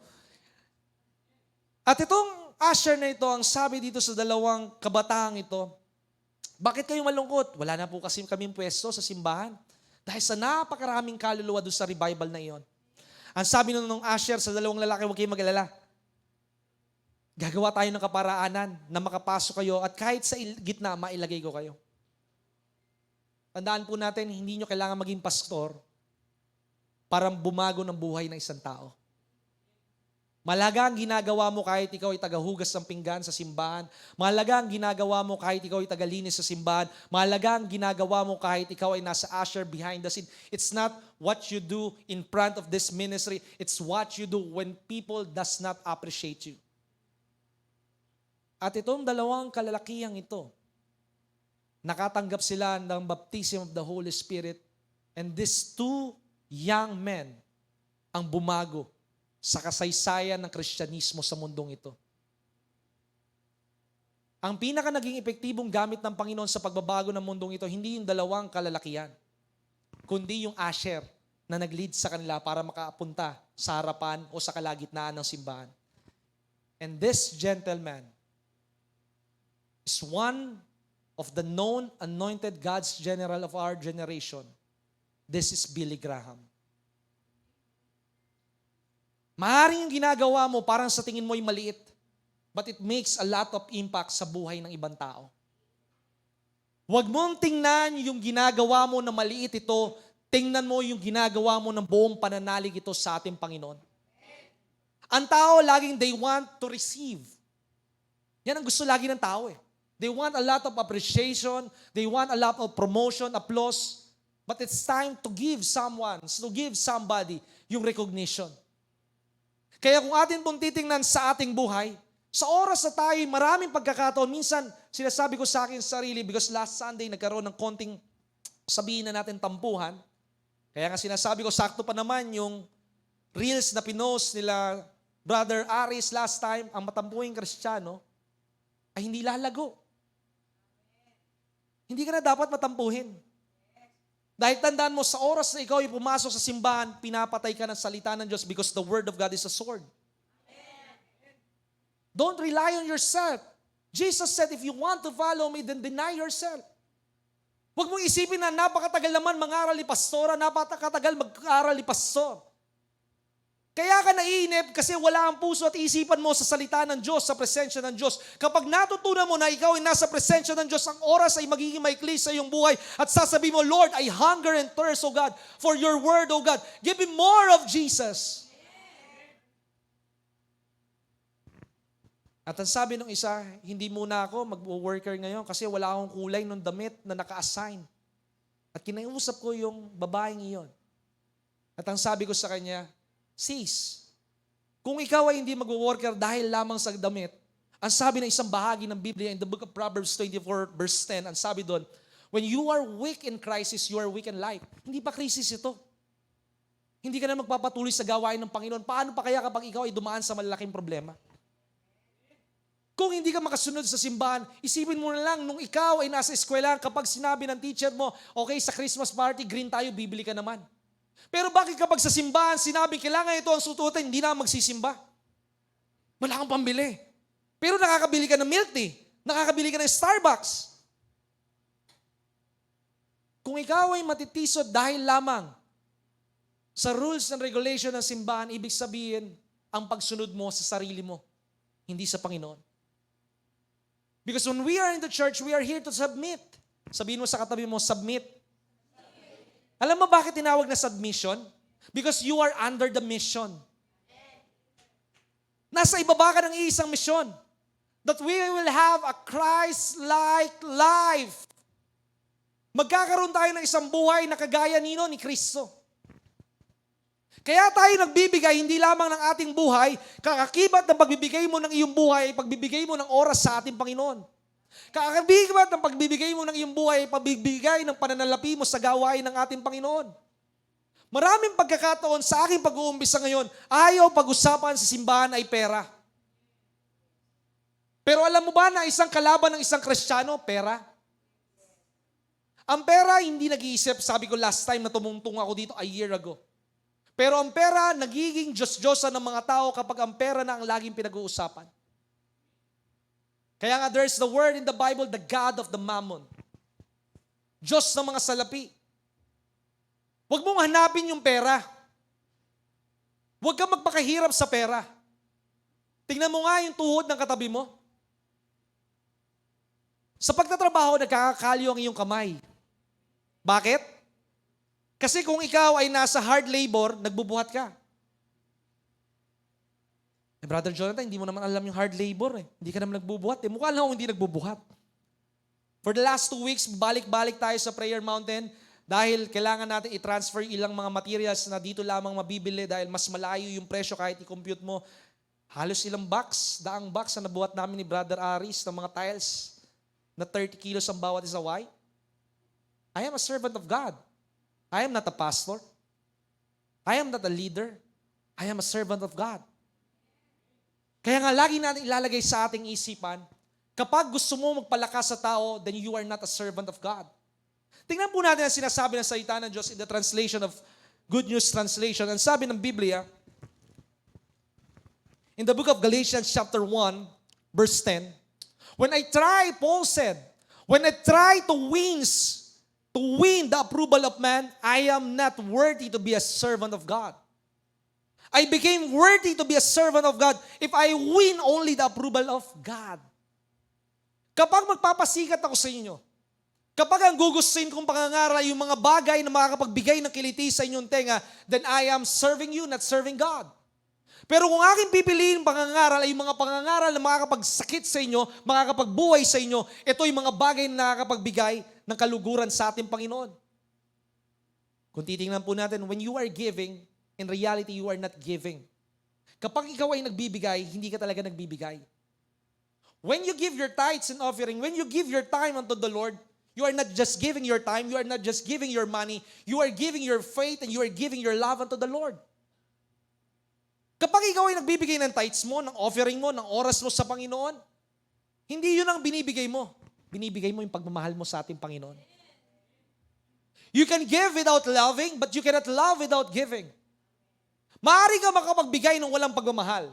[SPEAKER 1] At itong usher na ito, ang sabi dito sa 2 kabataang ito, bakit kayo malungkot? Wala na po kasi kaming pwesto sa simbahan. Dahil sa napakaraming kaluluwa doon sa revival na iyon. Ang sabi nung usher sa 2 lalaki, huwag kayong mag-alala. Gagawa tayo ng kaparaanan na makapasok kayo at kahit sa gitna, mailagay ko kayo. Tandaan po natin, hindi nyo kailangan maging pastor para bumago ng buhay ng isang tao. Malaga ang ginagawa mo kahit ikaw ay tagahugas ng pinggan sa simbahan. Malaga ang ginagawa mo kahit ikaw ay tagalinis sa simbahan. Malaga ang ginagawa mo kahit ikaw ay nasa usher behind the scene. It's not what you do in front of this ministry. It's what you do when people does not appreciate you. At itong 2 kalalakihang ito, nakatanggap sila ng baptism of the Holy Spirit, and these 2 young men ang bumago sa kasaysayan ng Kristyanismo sa mundong ito. Ang pinaka naging epektibong gamit ng Panginoon sa pagbabago ng mundong ito, hindi yung 2 kalalakihan, kundi yung usher na nag-lead sa kanila para makapunta sa harapan o sa kalagitnaan ng simbahan. And this gentleman is one of the known anointed God's general of our generation. This is Billy Graham. Maaaring yung ginagawa mo parang sa tingin mo ay maliit, but it makes a lot of impact sa buhay ng ibang tao. Huwag mong tingnan yung ginagawa mo na maliit ito, tingnan mo yung ginagawa mo ng buong pananalig ito sa ating Panginoon. Ang tao laging they want to receive. Yan ang gusto lagi ng tao eh. They want a lot of appreciation. They want a lot of promotion, applause. But it's time to give someone, to give somebody yung recognition. Kaya kung atin pong titingnan sa ating buhay, sa oras na tayo, maraming pagkakataon. Minsan, sinasabi ko sa akin sarili, because last Sunday, nagkaroon ng konting, sabihin na natin, tampuhan. Kaya nga sinasabi ko, sakto pa naman yung reels na pinost nila Brother Aris last time, ang matampuhing Kristiyano, ay hindi lalago. Hindi ka na dapat matampuhin. Dahil tandaan mo, sa oras na ikaw ay pumasok sa simbahan, pinapatay ka ng salita ng Diyos because the Word of God is a sword. Don't rely on yourself. Jesus said, if you want to follow me, then deny yourself. Huwag mong isipin na napakatagal naman mangaral ni pastora, napakatagal mag-aaral ni pastor. Kaya ka naiinip kasi wala ang puso at isipan mo sa salita ng Diyos, sa presensya ng Diyos. Kapag natutunan mo na ikaw ay nasa presensya ng Diyos, ang oras ay magiging maikli sa iyong buhay at sasabihin mo, Lord, I hunger and thirst, O God, for your word, O God. Give me more of Jesus. At ang sabi ng isa, hindi muna ako mag-worker ngayon kasi wala akong kulay ng damit na naka-assign. At kinausap ko yung babaeng iyon. At ang sabi ko sa kanya, sis, kung ikaw ay hindi mag-worker dahil lamang sa damit, ang sabi ng isang bahagi ng Biblia in the book of Proverbs 24 verse 10, ang sabi doon, when you are weak in crisis, you are weak in life. Hindi pa crisis ito. Hindi ka na magpapatuloy sa gawain ng Panginoon. Paano pa kaya kapag ikaw ay dumaan sa malalaking problema? Kung hindi ka makasunod sa simbahan, isipin mo na lang, nung ikaw ay nasa eskwela, kapag sinabi ng teacher mo, okay, sa Christmas party, green tayo, bibili ka naman. Pero bakit kapag sa simbahan, sinabi, kailangan ito ang sututin, hindi na magsisimba? Wala kang pambili. Pero nakakabili ka ng milk tea, nakakabili ka ng Starbucks. Kung ikaw ay matitisod dahil lamang sa rules and regulation ng simbahan, ibig sabihin, ang pagsunod mo sa sarili mo, hindi sa Panginoon. Because when we are in the church, we are here to submit. Sabihin mo sa katabi mo, submit. Alam mo bakit tinawag na submission? Because you are under the mission. Nasa ibaba ka ng isang mission. That we will have a Christ-like life. Magkakaroon tayo ng isang buhay na kagaya nino ni Kristo. Kaya tayo nagbibigay hindi lamang ng ating buhay, kakakibat ng pagbibigay mo ng iyong buhay, pagbibigay mo ng oras sa ating Panginoon. Kakakibat ng pagbibigay mo ng iyong buhay, pagbibigay ng pananalapi mo sa gawain ng ating Panginoon. Maraming pagkakataon sa aking pag-uumpisa ngayon, ayaw pag-usapan sa simbahan ay pera. Pero alam mo ba na isang kalaban ng isang Kristiyano, pera? Ang pera hindi nag-iisip, sabi ko last time na tumungtong ako dito a year ago. Pero ang pera, nagiging Diyos-Diyosan ng mga tao kapag ang pera na ang laging pinag-uusapan. Kaya nga there's the word in the Bible, the God of the mammon. Diyos ng mga salapi. Huwag mong hanapin yung pera. Huwag kang magpakahirap sa pera. Tingnan mo nga yung tuhod ng katabi mo. Sa pagtatrabaho, nagkakakalyo ang iyong kamay. Bakit? Kasi kung ikaw ay nasa hard labor, nagbubuhat ka. Brother Jonathan, hindi mo naman alam yung hard labor eh. Hindi ka naman nagbubuhat eh. Mukha lang ako hindi nagbubuhat. For the last 2 weeks, balik-balik tayo sa Prayer Mountain dahil kailangan natin i-transfer ilang mga materials na dito lamang mabibili dahil mas malayo yung presyo kahit i-compute mo. Halos ilang box, daang box na nabuhat namin ni Brother Aris ng mga tiles na 30 kilos ang bawat isa. Why? I am a servant of God. I am not a pastor. I am not a leader. I am a servant of God. Kaya nga lagi natin ilalagay sa ating isipan, kapag gusto mo magpalakas sa tao, then you are not a servant of God. Tingnan po natin ang sinasabi ng salita ng Diyos in the translation of Good News Translation. Ang sabi ng Biblia, in the book of Galatians chapter 1, verse 10, Paul said, when I try to win the approval of man, I am not worthy to be a servant of God. I became worthy to be a servant of God if I win only the approval of God. Kapag magpapasikat ako sa inyo, kapag ang gugustuhin kong pangangaral ay yung mga bagay na makakapagbigay ng kiliti sa inyong tenga, then I am serving you, not serving God. Pero kung aking pipiliin pangangaral ay yung mga pangangaral na makakapagsakit sa inyo, makakapagbuhay sa inyo, ito yung mga bagay na nakakapagbigay ng kaluguran sa ating Panginoon. Kung titingnan po natin, when you are giving, in reality, you are not giving. Kapag ikaw ay nagbibigay, hindi ka talaga nagbibigay. When you give your tithes and offering, when you give your time unto the Lord, you are not just giving your time, you are not just giving your money, you are giving your faith and you are giving your love unto the Lord. Kapag ikaw ay nagbibigay ng tithes mo, ng offering mo, ng oras mo sa Panginoon, hindi yun ang binibigay mo. Binibigay mo yung pagmamahal mo sa ating Panginoon. You can give without loving, but you cannot love without giving. Maaari ka makapagbigay ng walang pagmamahal,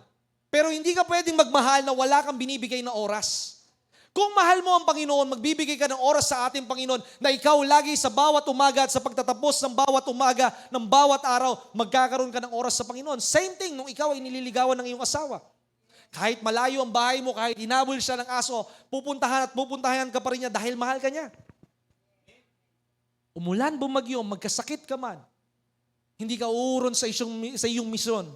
[SPEAKER 1] pero hindi ka pwedeng magmahal na wala kang binibigay na oras. Kung mahal mo ang Panginoon, magbibigay ka ng oras sa ating Panginoon na ikaw lagi sa bawat umaga at sa pagtatapos ng bawat umaga, ng bawat araw, magkakaroon ka ng oras sa Panginoon. Same thing nung ikaw ay nililigawan ng iyong asawa. Kahit malayo ang bahay mo, kahit hinabol siya ng aso, pupuntahan at pupuntahan ka pa rin niya dahil mahal ka niya. Umulan, bumagyo, magkasakit ka man, hindi ka uuron sa iyong misyon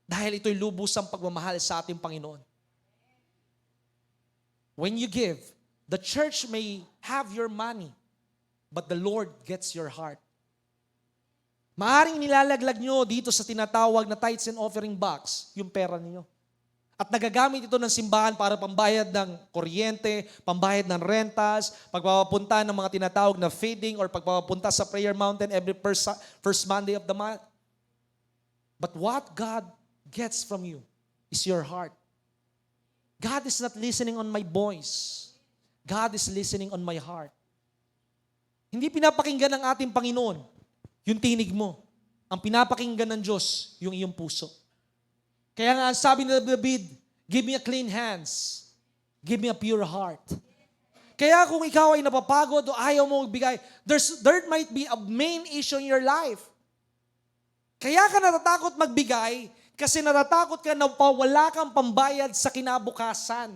[SPEAKER 1] dahil ito'y lubusang pagmamahal sa ating Panginoon. When you give, the church may have your money, but the Lord gets your heart. Maaring nilalaglag nyo dito sa tinatawag na tithes and offering box, yung pera niyo. At nagagamit ito ng simbahan para pambayad ng kuryente, pambayad ng rentas, pagpapapunta ng mga tinatawag na feeding or pagpapapunta sa prayer mountain every first Monday of the month. But what God gets from you is your heart. God is not listening on my voice. God is listening on my heart. Hindi pinapakinggan ng ating Panginoon yung tinig mo. Ang pinapakinggan ng Diyos yung iyong puso. Kaya nga sabi ni David, give me a clean hands. Give me a pure heart. Kaya kung ikaw ay napapagod o ayaw mo magbigay, there might be a main issue in your life. Kaya ka natatakot magbigay kasi natatakot ka na wala kang pambayad sa kinabukasan.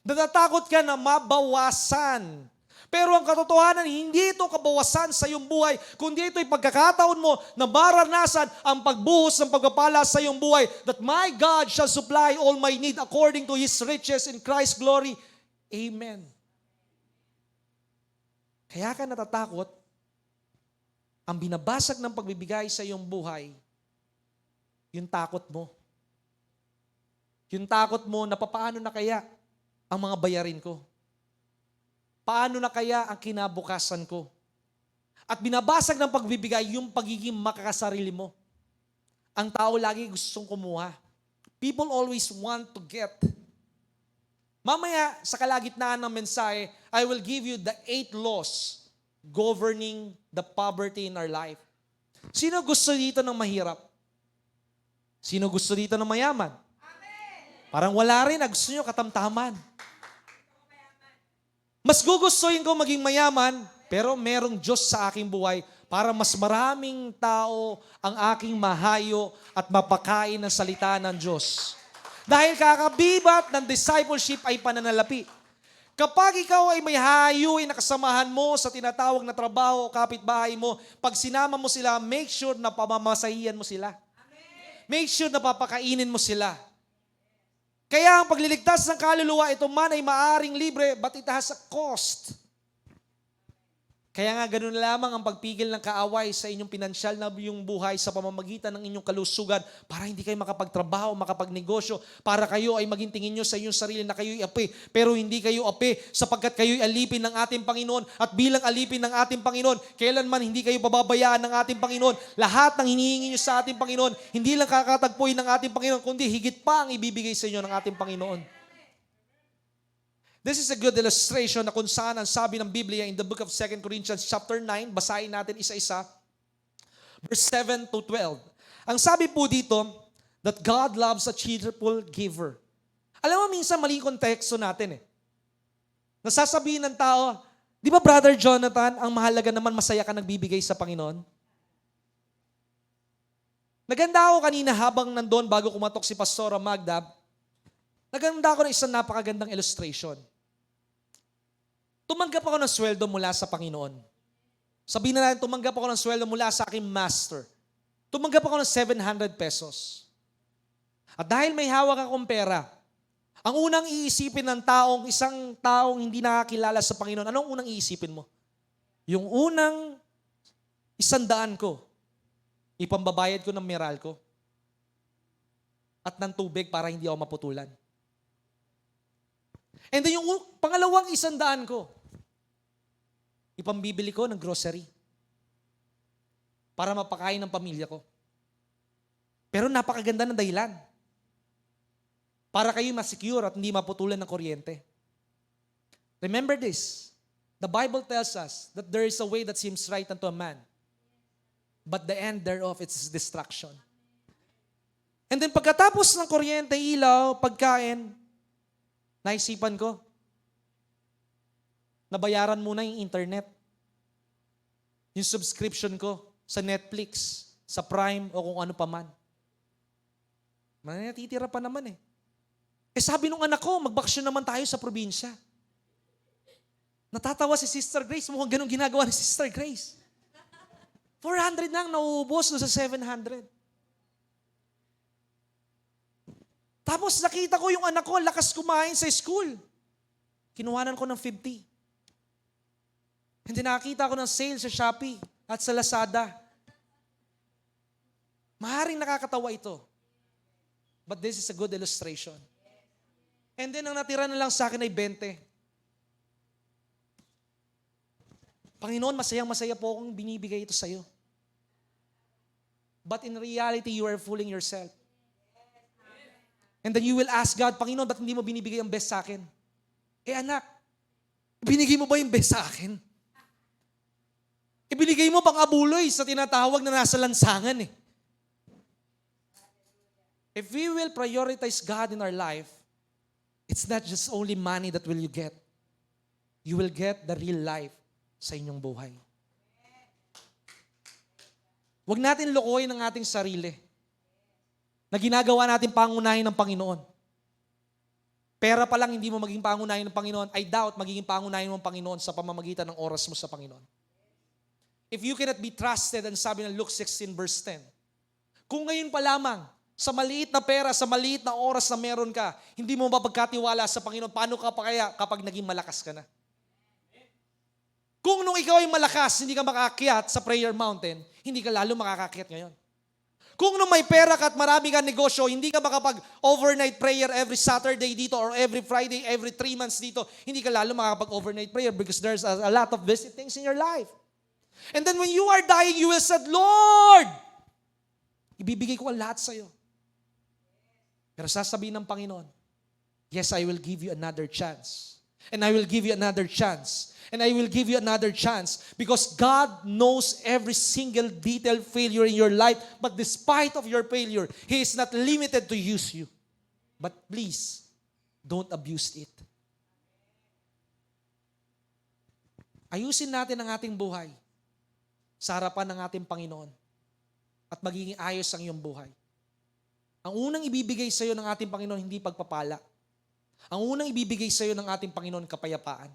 [SPEAKER 1] Natatakot ka na mabawasan. Pero ang katotohanan, hindi ito kabawasan sa iyong buhay, kundi ito'y pagkakataon mo na maranasan ang pagbuhos ng pagpapala sa iyong buhay, that my God shall supply all my need according to His riches in Christ's glory. Amen. Kaya ka natatakot, ang binabasag ng pagbibigay sa iyong buhay, yung takot mo. Yung takot mo na paano na kaya ang mga bayarin ko? Paano na kaya ang kinabukasan ko? At binabasag ng pagbibigay yung pagiging makakasarili mo. Ang tao lagi gustong kumuha. People always want to get. Mamaya, sa kalagitnaan ng mensahe, I will give you the 8 laws governing the poverty in our life. Sino gusto dito ng mahirap? Sino gusto dito ng mayaman? Parang wala rin, gusto nyo katamtaman. Mas gugustuhin ko maging mayaman, pero merong Diyos sa aking buhay para mas maraming tao ang aking mahayo at mapakain ng salita ng Diyos. Dahil kakabibat ng discipleship ay pananalapi. Kapag ikaw ay may hayuin na kasamahan mo sa tinatawag na trabaho o kapitbahay mo, pag sinama mo sila, make sure na pamamasahihan mo sila. Make sure na papakainin mo sila. Kaya ang pagliligtas ng kaluluwa, ito man ay maaring libre, but it has a cost. Kaya nga ganun lamang ang pagpigil ng kaaway sa inyong pinansyal na yung buhay sa pamamagitan ng inyong kalusugan para hindi kayo makapagtrabaho, makapagnegosyo, para kayo ay maging tingin nyo sa inyong sarili na kayo'y api. Pero hindi kayo api sapagkat kayo'y alipin ng ating Panginoon at bilang alipin ng ating Panginoon, kailanman hindi kayo pababayaan ng ating Panginoon. Lahat ng hinihingi nyo sa ating Panginoon, hindi lang kakatagpuin ng ating Panginoon, kundi higit pa ang ibibigay sa inyo ng ating Panginoon. This is a good illustration na kung saan ang sabi ng Biblia in the book of 2 Corinthians chapter 9, basahin natin isa-isa, verse 7 to 12. Ang sabi po dito, that God loves a cheerful giver. Alam mo, minsan mali konteksto natin eh. Nasasabihin ng tao, di ba Brother Jonathan, ang mahalaga naman masaya ka nagbibigay sa Panginoon? Naganda ako kanina habang nandun bago kumatok si Pastora Magda, naganda ako ng isang napakagandang illustration. Tumanggap ako ng sweldo mula sa Panginoon. Sabihin na natin, tumanggap ako ng sweldo mula sa aking master. Tumanggap ako ng 700 pesos. At dahil may hawak akong pera, ang unang iisipin ng isang taong hindi nakakilala sa Panginoon, anong unang iisipin mo? Yung unang 100 ko, ipambabayad ko ng Meralco at ng tubig para hindi ako maputulan. And then yung pangalawang 100 ko, ipambibili ko ng grocery para mapakain ng pamilya ko. Pero napakaganda ng dahilan. Para kayo masecure at hindi maputulan ng kuryente. Remember this, the Bible tells us that there is a way that seems right unto a man, but the end thereof is destruction. And then pagkatapos ng kuryente, ilaw, pagkain, naisipan ko, nabayaran muna yung internet. Yung subscription ko sa Netflix, sa Prime, o kung ano pa man. Natitira pa naman eh. Sabi nung anak ko, magbakasyon naman tayo sa probinsya. Natatawa si Sister Grace, mukhang ganun ginagawa ni Sister Grace. 400 nang nauubos no sa 700. Tapos nakita ko yung anak ko, lakas kumain sa school. Kinuhanan ko ng 50. Hindi nakakita ko ng sale sa Shopee at sa Lazada. Maaaring nakakatawa ito. But this is a good illustration. And then ang natira na lang sa akin ay 20. Panginoon, masayang-masaya po akong binibigay ito sa'yo. But in reality, you are fooling yourself. And then you will ask God, Panginoon, ba't hindi mo binibigay ang best sa akin? Anak, binigay mo ba yung best sa akin? Ibinigay mo pang abuloy sa tinatawag na nasa lansangan eh. If we will prioritize God in our life, it's not just only money that will you get. You will get the real life sa inyong buhay. Huwag natin lokohin ang ating sarili na ginagawa natin pangunahin ng Panginoon. Pera pa lang hindi mo maging pangunahin ng Panginoon, I doubt magiging pangunahin mo ng Panginoon sa pamamagitan ng oras mo sa Panginoon. If you cannot be trusted, and sabi ng Luke 16 verse 10, kung ngayon pa lamang, sa maliit na pera, sa maliit na oras na meron ka, hindi mo mapagkatiwala sa Panginoon, paano ka pa kaya kapag naging malakas ka na? Kung nung ikaw ay malakas, hindi ka makaakyat sa prayer mountain, hindi ka lalo makakakyat ngayon. Kung nung may pera ka at marami kang negosyo, hindi ka makapag-overnight prayer every Saturday dito or every Friday, every 3 months dito, hindi ka lalo makapag-overnight prayer because there's a lot of busy things in your life. And then when you are dying, you will say, Lord, ibibigay ko ang lahat sa'yo. Pero sasabihin ng Panginoon, yes, I will give you another chance. And I will give you another chance. And I will give you another chance because God knows every single detailed failure in your life. But despite of your failure, He is not limited to use you. But please, don't abuse it. Ayusin natin ang ating buhay sa harapan ng ating Panginoon at magiging ayos ang iyong buhay. Ang unang ibibigay sa iyo ng ating Panginoon, hindi pagpapala. Ang unang ibibigay sa iyo ng ating Panginoon, kapayapaan.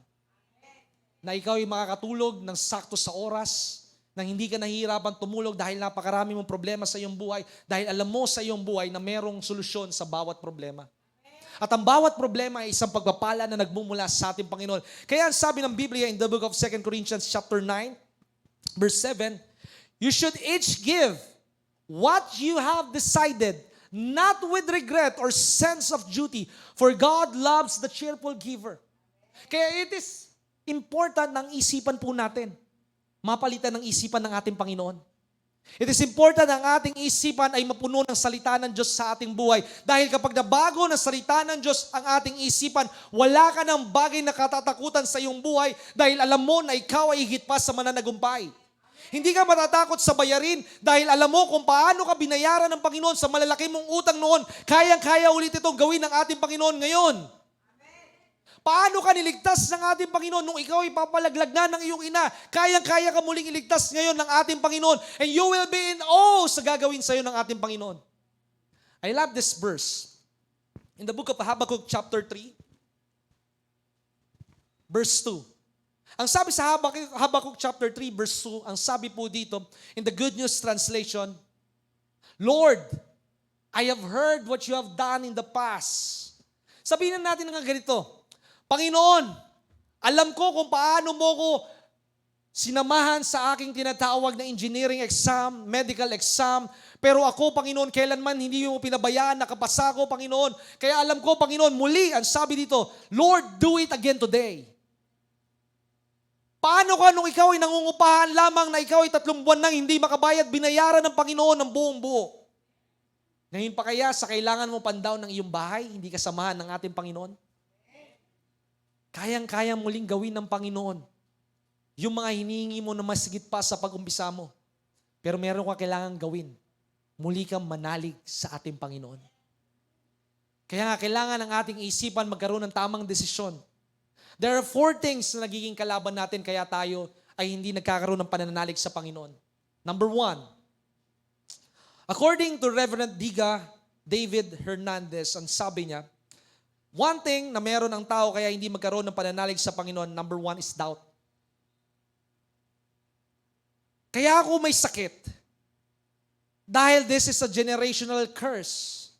[SPEAKER 1] Na ikaw ay makakatulog ng sakto sa oras, na hindi ka nahihirapan tumulog dahil napakarami mong problema sa iyong buhay, dahil alam mo sa iyong buhay na merong solusyon sa bawat problema. At ang bawat problema ay isang pagpapala na nagmumula sa ating Panginoon. Kaya ang sabi ng Biblia in the book of 2 Corinthians chapter 9, verse 7, you should each give what you have decided, not with regret or sense of duty, for God loves the cheerful giver. Kaya it is important ng isipan po natin. Mapalitan ng isipan ng ating Panginoon. It is important ang ating isipan ay mapuno ng salita ng Diyos sa ating buhay. Dahil kapag nabago ng salita ng Diyos ang ating isipan, wala ka ng bagay na katatakutan sa iyong buhay dahil alam mo na ikaw ay higit pa sa mananagumpay. Hindi ka matatakot sa bayarin dahil alam mo kung paano ka binayaran ng Panginoon sa malalaki mong utang noon. Kayang-kaya ulit itong gawin ng ating Panginoon ngayon. Paano ka niligtas ng ating Panginoon nung ikaw ay papalaglag na ng iyong ina? Kayang-kaya ka muling iligtas ngayon ng ating Panginoon. And you will be in awe sa gagawin sa iyo ng ating Panginoon. I love this verse. In the book of Habakkuk chapter 3, verse 2. Ang sabi sa Habakkuk chapter 3, verse 2, ang sabi po dito, in the Good News Translation, Lord, I have heard what you have done in the past. Sabihin natin nga ganito, Panginoon, alam ko kung paano mo ko sinamahan sa aking tinatawag na engineering exam, medical exam, pero ako, Panginoon, kailanman hindi mo pinabayaan, nakapasa ko, Panginoon. Kaya alam ko, Panginoon, muli, ang sabi dito, Lord, do it again today. Paano ka nung ikaw ay nangungupahan lamang na ikaw ay 3 buwan nang hindi makabayad, binayaran ng Panginoon ng buong buo? Ngayon pa kaya sa kailangan mo pandaw ng iyong bahay, hindi ka samahan ng ating Panginoon? Kayang-kaya muling gawin ng Panginoon yung mga hinihingi mo na mas higit pa sa pag-umpisa mo. Pero meron ka kailangan gawin. Muli kang manalig sa ating Panginoon. Kaya nga kailangan ng ating isipan magkaroon ng tamang desisyon. There are 4 things na nagiging kalaban natin kaya tayo ay hindi nagkakaroon ng pananalig sa Panginoon. Number 1, according to Reverend David Hernandez, ang sabi niya, one thing na meron ang tao kaya hindi magkaroon ng pananalig sa Panginoon, number 1 is doubt. Kaya ako may sakit. Dahil this is a generational curse.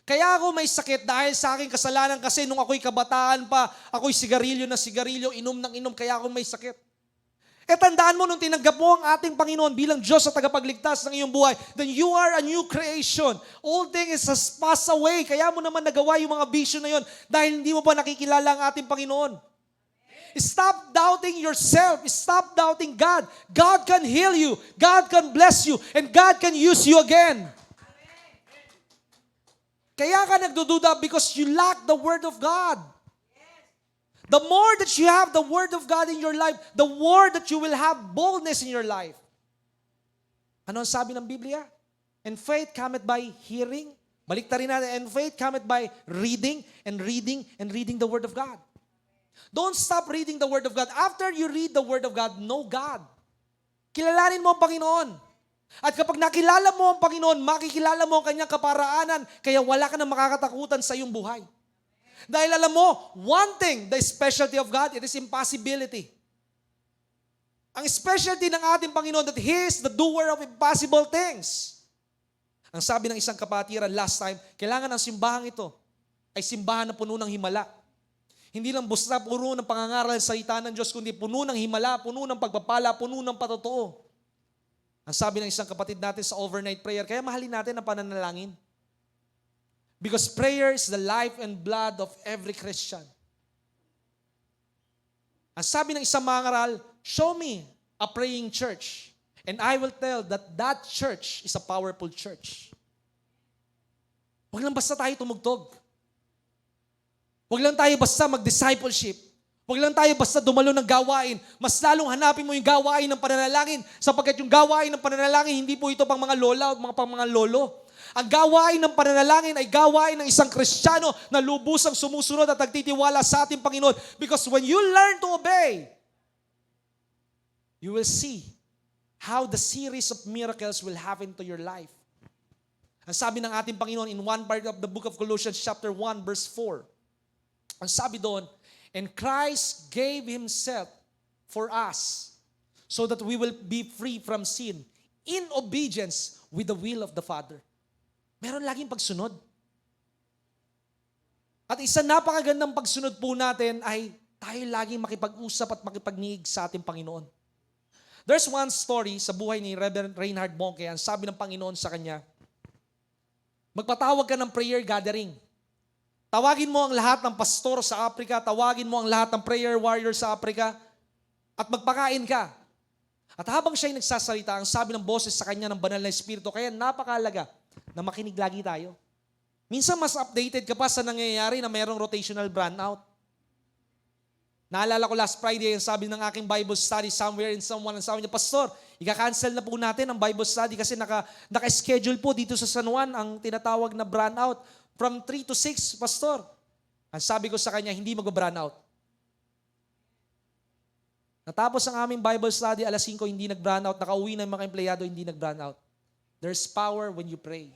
[SPEAKER 1] Kaya ako may sakit dahil sa aking kasalanan kasi nung ako'y kabataan pa, ako'y sigarilyo na sigarilyo, inom ng inom, kaya ako may sakit. Tandaan mo nung tinanggap mo ang ating Panginoon bilang Diyos sa tagapagligtas ng iyong buhay, then you are a new creation. All things has passed away. Kaya mo naman nagawa yung mga bisyo na yon dahil hindi mo pa nakikilala ang ating Panginoon. Stop doubting yourself. Stop doubting God. God can heal you. God can bless you. And God can use you again. Kaya ka nagdududa because you lack the Word of God. The more that you have the Word of God in your life, the more that you will have boldness in your life. Ano ang sabi ng Biblia? And faith cometh by hearing. Baliktarin natin. And faith cometh by reading and reading and reading the Word of God. Don't stop reading the Word of God. After you read the Word of God, know God. Kilalanin mo ang Panginoon. At kapag nakilala mo ang Panginoon, makikilala mo ang kanyang kaparaanan, kaya wala ka nang makakatakutan sa iyong buhay. Dahil alam mo, one thing, the specialty of God, it is impossibility. Ang specialty ng ating Panginoon that He is the doer of impossible things. Ang sabi ng isang kapatiran last time, kailangan ang simbahang ito ay simbahan na puno ng himala. Hindi lang basta puno ng pangangaral sa salita ng Diyos, kundi puno ng himala, puno ng pagpapala, puno ng patotoo. Ang sabi ng isang kapatid natin sa overnight prayer, kaya mahalin natin ang pananalangin. Because prayer is the life and blood of every Christian. Ang sabi ng isang mangaral, show me a praying church, and I will tell that church is a powerful church. Huwag lang basta tayo tumugtog. Huwag lang tayo basta mag-discipleship. Huwag lang tayo basta dumalo ng gawain. Mas lalong hanapin mo yung gawain ng pananalangin sapagkat yung gawain ng pananalangin, hindi po ito pang mga lola o pang mga lolo. Ang gawain ng pananalangin ay gawain ng isang Kristiyano na lubusang sumusunod at nagtitiwala sa ating Panginoon. Because when you learn to obey, you will see how the series of miracles will happen to your life. Ang sabi ng ating Panginoon in one part of the book of Colossians chapter 1 verse 4, ang sabi doon, and Christ gave Himself for us so that we will be free from sin in obedience with the will of the Father. Meron laging pagsunod. At isa napakagandang pagsunod po natin ay tayo laging makipag-usap at makipagniig sa ating Panginoon. There's one story sa buhay ni Reverend Reinhard Bonnke. Ang sabi ng Panginoon sa kanya, magpatawag ka ng prayer gathering. Tawagin mo ang lahat ng pastor sa Africa, tawagin mo ang lahat ng prayer warrior sa Africa, at magpakain ka. At habang siya'y nagsasalita, ang sabi ng boses sa kanya ng banal na Espiritu, kaya napakalaga na makinig lagi tayo. Minsan mas updated ka pa sa nangyayari na mayroong rotational burnout. Naalala ko last Friday, ang sabi ng aking Bible study somewhere in someone, ang sabi niya, Pastor, ika-cancel na po natin ang Bible study kasi naka-schedule po dito sa San Juan ang tinatawag na burnout from 3 to 6, Pastor. Ang sabi ko sa kanya, hindi mag-burnout. Natapos ang aming Bible study, alas 5, hindi nag-burnout. Nakauwi na yung mga empleyado, hindi nag-burnout. There's power when you pray.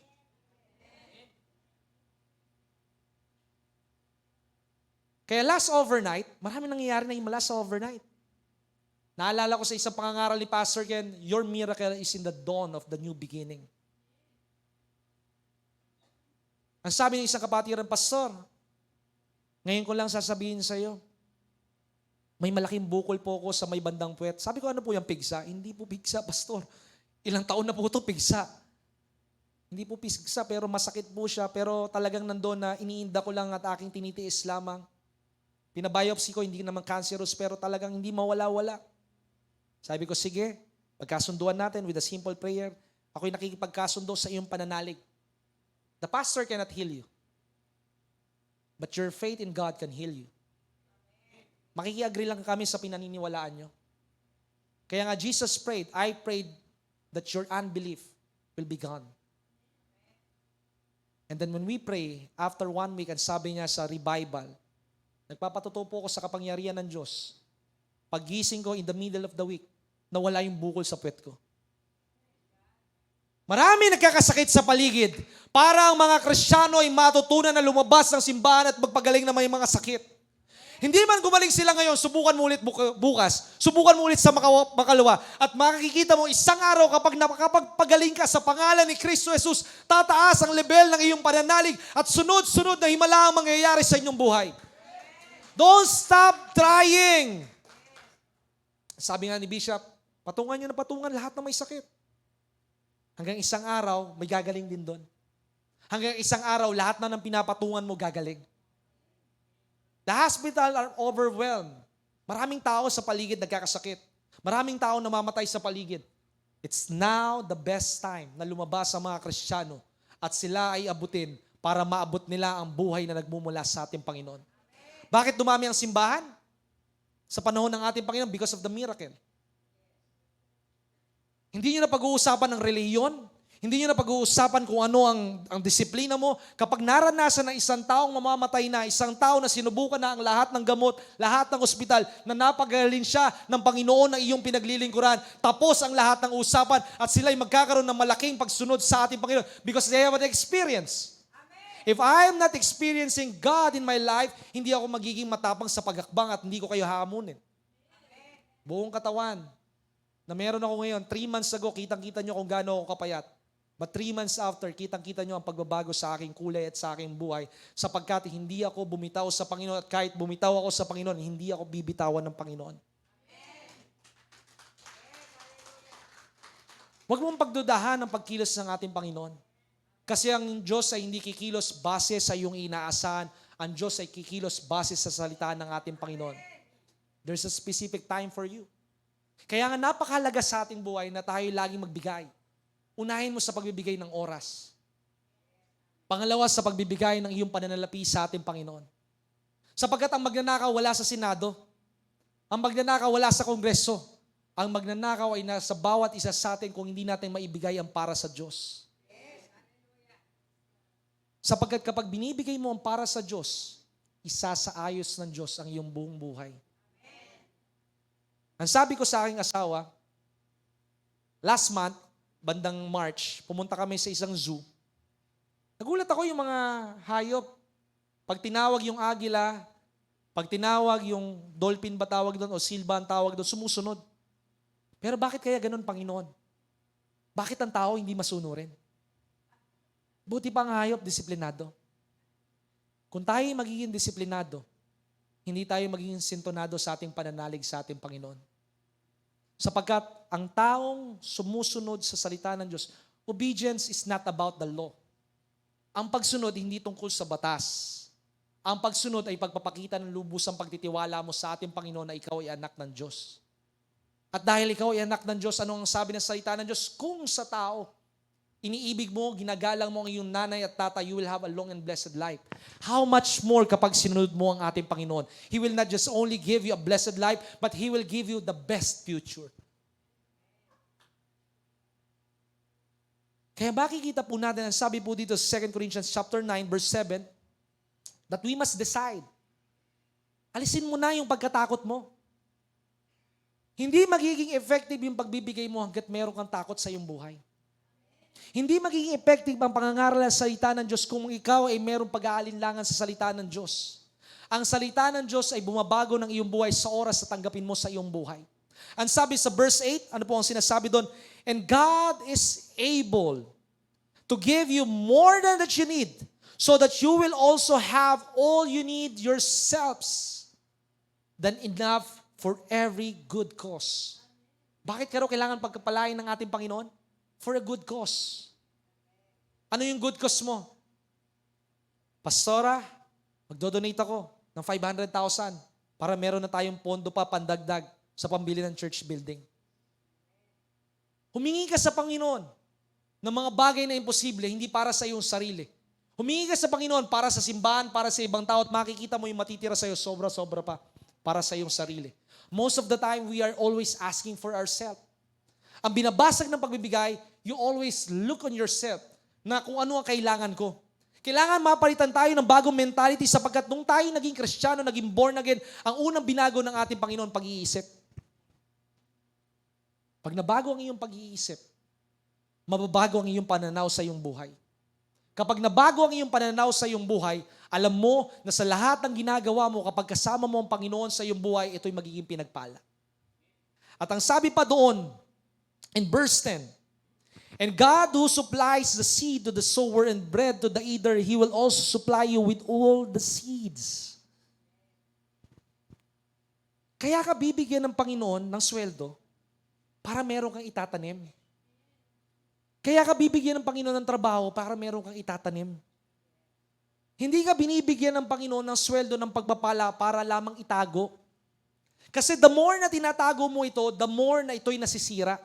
[SPEAKER 1] Kaya last overnight, marami nangyayari na himala sa overnight. Naalala ko sa isang pangangaral ni Pastor Ken, your miracle is in the dawn of the new beginning. Ang sabi ng isang kapatiran, Pastor, ngayon ko lang sasabihin sa iyo, may malaking bukol po ako sa may bandang puwet. Sabi ko, ano po yung pigsa? Hindi po pigsa, Pastor. Ilang taon na po ito, pigsa. Hindi po pigsa, pero masakit po siya. Pero talagang nandoon na iniinda ko lang at aking tinitiis lamang. Pinabiopsy ko, hindi naman cancerous, pero talagang hindi mawala-wala. Sabi ko, sige, pagkasunduan natin with a simple prayer. Ako'y nakikipagkasundo sa iyong pananalig. The pastor cannot heal you. But your faith in God can heal you. Makikiagree lang kami sa pinaniniwalaan nyo. Kaya nga Jesus prayed, I prayed that your unbelief will be gone. And then when we pray, after 1 week, ang sabi niya sa revival, Nagpapatotoo po ako sa kapangyarihan ng Diyos. Paggising ko in the middle of the week, nawala yung bukol sa puwet ko. Marami nagkakasakit sa paligid. Para ang mga Kristiyano ay matutunan na lumabas ng simbahan at magpagaling na may mga sakit. Hindi man gumaling sila ngayon, subukan mo ulit bukas. Subukan mo ulit sa makalawa. At makikita mo isang araw kapag nakapagpagaling ka sa pangalan ni Kristo Jesus, tataas ang level ng iyong pananalig at sunod-sunod na himala ang mangyayari sa inyong buhay. Don't stop trying. Sabi nga ni Bishop, patungan nyo na patungan lahat na may sakit. Hanggang isang araw, may gagaling din doon. Hanggang isang araw, lahat na ng pinapatungan mo gagaling. The hospital are overwhelmed. Maraming tao sa paligid nagkakasakit. Maraming tao namamatay sa paligid. It's now the best time na lumabas ang mga Kristiyano at sila ay abutin para maabot nila ang buhay na nagmumula sa ating Panginoon. Bakit dumami ang simbahan? Sa panahon ng ating Panginoon, because of the miracle. Hindi nyo na pag-uusapan ng reliyon. Hindi nyo na pag-uusapan kung ano ang disiplina mo. Kapag naranasan ng isang taong mamamatay na, isang tao na sinubukan na ang lahat ng gamot, lahat ng ospital, na napagaling siya ng Panginoon na iyong pinaglilingkuran, tapos ang lahat ng usapan at sila'y magkakaroon ng malaking pagsunod sa ating Panginoon because they have an experience. If I am not experiencing God in my life, hindi ako magiging matapang sa pagakbang at hindi ko kayo hamunin. Buong katawan na meron ako ngayon, 3 months ago, kitang-kita nyo kung gaano ako kapayat. But 3 months after, kitang-kita nyo ang pagbabago sa aking kulay at sa aking buhay sapagkat hindi ako bumitaw sa Panginoon at kahit bumitaw ako sa Panginoon, hindi ako bibitawan ng Panginoon. Huwag mong pagdudahan ang pagkilos ng ating Panginoon. Kasi ang Diyos ay hindi kikilos base sa iyong inaasahan. Ang Diyos ay kikilos base sa salita ng ating Panginoon. There's a specific time for you. Kaya nga napakahalaga sa ating buhay na tayo laging magbigay. Unahin mo sa pagbibigay ng oras. Pangalawa, sa pagbibigay ng iyong pananalapi sa ating Panginoon. Sapagkat ang magnanakaw wala sa Senado. Ang magnanakaw wala sa Kongreso. Ang magnanakaw ay nasa bawat isa sa atin kung hindi natin maibigay ang para sa Diyos. Sapagkat kapag binibigay mo ang para sa Diyos, isasaayos ng Diyos ang iyong buong buhay. Ang sabi ko sa aking asawa, last month, bandang March, pumunta kami sa isang zoo. Nagulat ako yung mga hayop. Pag tinawag yung agila, pag tinawag yung dolphin ba tawag doon o silba ang tawag doon, sumusunod. Pero bakit kaya ganun, Panginoon? Bakit ang tao hindi masunurin? Buti pa ang hayop, disiplinado. Kung tayo magiging disiplinado, hindi tayo magiging sintonado sa ating pananalig sa ating Panginoon. Sapagkat ang taong sumusunod sa salita ng Diyos, obedience is not about the law. Ang pagsunod hindi tungkol sa batas. Ang pagsunod ay pagpapakita ng lubusang pagtitiwala mo sa ating Panginoon na ikaw ay anak ng Diyos. At dahil ikaw ay anak ng Diyos, ano ang sabi ng salita ng Diyos? Kung sa tao, iniibig mo, ginagalang mo ang iyong nanay at tatay, you will have a long and blessed life. How much more kapag sinunod mo ang ating Panginoon? He will not just only give you a blessed life, but He will give you the best future. Kaya makikita po natin, ang sabi po dito sa 2 Corinthians chapter 9, verse 7, that we must decide. Alisin mo na yung pagkatakot mo. Hindi magiging effective yung pagbibigay mo hanggat meron kang takot sa iyong buhay. Hindi magiging effective ang pangangaral sa salita ng Diyos kung ikaw ay mayroong pag-aalinlangan sa salita ng Diyos. Ang salita ng Diyos ay bumabago ng iyong buhay sa oras na tanggapin mo sa iyong buhay. Ang sabi sa verse 8, ano po ang sinasabi doon? And God is able to give you more than that you need so that you will also have all you need yourselves than enough for every good cause. Bakit karo kailangan pagkapalain ng ating Panginoon? For a good cause. Ano yung good cause mo? Pastora, magdodonate ako ng 500,000 para meron na tayong pondo pa pandagdag sa pambili ng church building. Humingi ka sa Panginoon ng mga bagay na imposible, hindi para sa iyong sarili. Humingi ka sa Panginoon para sa simbahan, para sa ibang tao at makikita mo yung matitira sa iyo sobra-sobra pa para sa iyong sarili. Most of the time, we are always asking for ourselves. Ang binabasag ng pagbibigay, you always look on yourself na kung ano ang kailangan ko. Kailangan mapalitan tayo ng bagong mentality sapagkat nung tayo naging Kristiyano, naging born again, ang unang binago ng ating Panginoon, pag-iisip. Pag nabago ang iyong pag-iisip, mababago ang iyong pananaw sa iyong buhay. Kapag nabago ang iyong pananaw sa iyong buhay, alam mo na sa lahat ng ginagawa mo, kapag kasama mo ang Panginoon sa iyong buhay, ito'y magiging pinagpala. At ang sabi pa doon, in verse 10, and God who supplies the seed to the sower and bread to the eater, He will also supply you with all the seeds. Kaya ka bibigyan ng Panginoon ng sweldo para meron kang itatanim. Kaya ka bibigyan ng Panginoon ng trabaho para meron kang itatanim. Hindi ka binibigyan ng Panginoon ng sweldo ng pagpapala para lamang itago. Kasi the more na tinatago mo ito, the more na ito'y nasisira.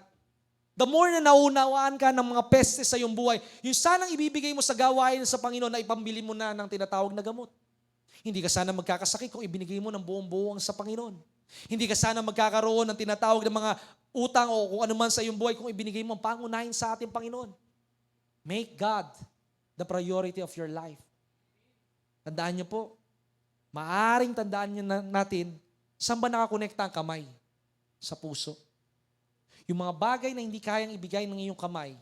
[SPEAKER 1] The more na naunawaan ka ng mga pestes sa iyong buhay, yung sanang ibibigay mo sa gawain sa Panginoon na ipambili mo na ng tinatawag na gamot. Hindi ka sana magkakasakit kung ibinigay mo ng buong-buong sa Panginoon. Hindi ka sana magkakaroon ng tinatawag na mga utang o kung ano man sa iyong buhay kung ibinigay mo ang pangunahin sa ating Panginoon. Make God the priority of your life. Tandaan niyo po, maaring tandaan niyo natin, saan ba nakakonekta ang kamay? Sa puso. Yung mga bagay na hindi kayang ibigay ng iyong kamay,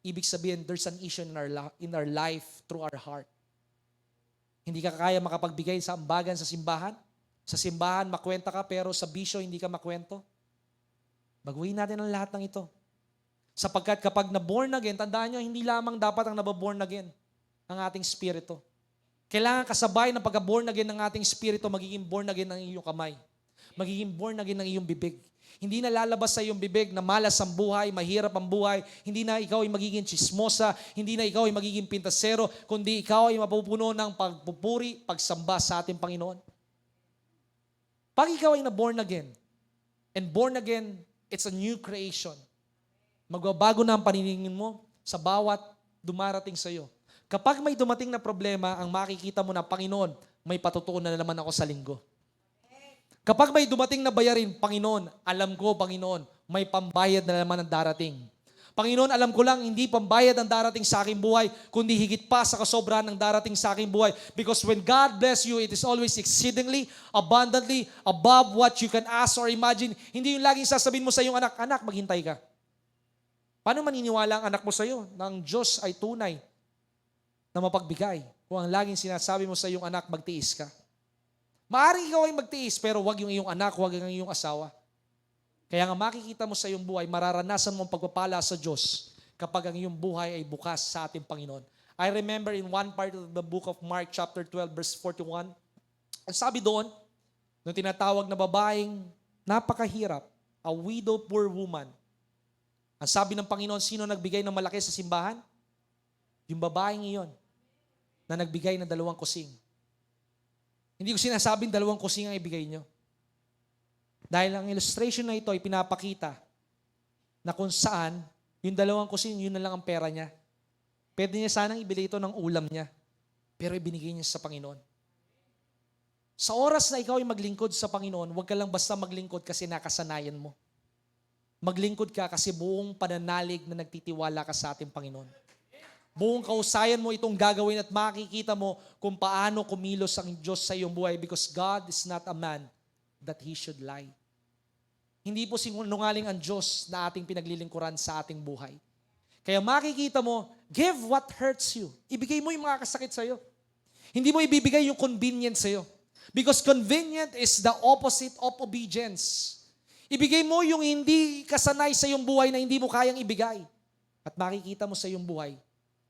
[SPEAKER 1] ibig sabihin, there's an issue in our life through our heart. Hindi ka kaya makapagbigay sa ambagan sa simbahan. Sa simbahan, makwenta ka, pero sa bisyo, hindi ka makwento. Baguhin natin ang lahat ng ito. Sapagkat kapag na-born again, tandaan nyo, hindi lamang dapat ang nababorn again ang ating spirito. Kailangan kasabay ng pagka-born again ng ating spirito, magiging born again ng iyong kamay. Magiging born again ng iyong bibig. Hindi na lalabas sa iyong bibig na malas ang buhay, mahirap ang buhay. Hindi na ikaw ay magiging chismosa, hindi na ikaw ay magiging pintasero, kundi ikaw ay mapupuno ng pagpupuri, pagsamba sa ating Panginoon. Pag ikaw ay na-born again, and born again, it's a new creation. Magbabago na ang paniningin mo sa bawat dumarating sa iyo. Kapag may dumating na problema, ang makikita mo na, Panginoon, may patutuon na naman ako sa linggo. Kapag may dumating na bayarin, Panginoon, alam ko, Panginoon, may pambayad na naman ang darating. Panginoon, alam ko lang, hindi pambayad ang darating sa aking buhay, kundi higit pa sa kasobrahan ng darating sa aking buhay. Because when God bless you, it is always exceedingly, abundantly, above what you can ask or imagine. Hindi yung laging sasabihin mo sa iyong anak, anak, maghintay ka. Paano maniniwala ang anak mo sa iyo na ang Diyos ay tunay na mapagbigay kung ang laging sinasabi mo sa iyong anak, magtiis ka? Maaring ikaw ay magtiis, pero wag yung iyong anak, wag yung iyong asawa. Kaya nga makikita mo sa iyong buhay, mararanasan mo ang pagpapala sa Diyos kapag ang iyong buhay ay bukas sa ating Panginoon. I remember in one part of the book of Mark chapter 12 verse 41, ang sabi doon, nung tinatawag na babaeng napakahirap, a widow poor woman, ang sabi ng Panginoon, sino nagbigay ng malaki sa simbahan? Yung babaeng iyon na nagbigay ng 2 kusing. Hindi ko sinasabing 2 kusing ang ibigay nyo. Dahil ang illustration na ito ay pinapakita na kung saan yung 2 kusing, yun na lang ang pera niya. Pwede niya sanang ibili ito ng ulam niya, pero ibinigay niya sa Panginoon. Sa oras na ikaw ay maglingkod sa Panginoon, huwag ka lang basta maglingkod kasi nakasanayan mo. Maglingkod ka kasi buong pananalig na nagtitiwala ka sa ating Panginoon. Buong kausayan mo itong gagawin at makikita mo kung paano kumilos ang Diyos sa iyong buhay because God is not a man that He should lie. Hindi po sinungaling ang Diyos na ating pinaglilingkuran sa ating buhay. Kaya makikita mo, give what hurts you. Ibigay mo yung mga kasakit sa iyo. Hindi mo ibibigay yung convenient sa iyo. Because convenient is the opposite of obedience. Ibigay mo yung hindi kasanay sa iyong buhay na hindi mo kayang ibigay. At makikita mo sa iyong buhay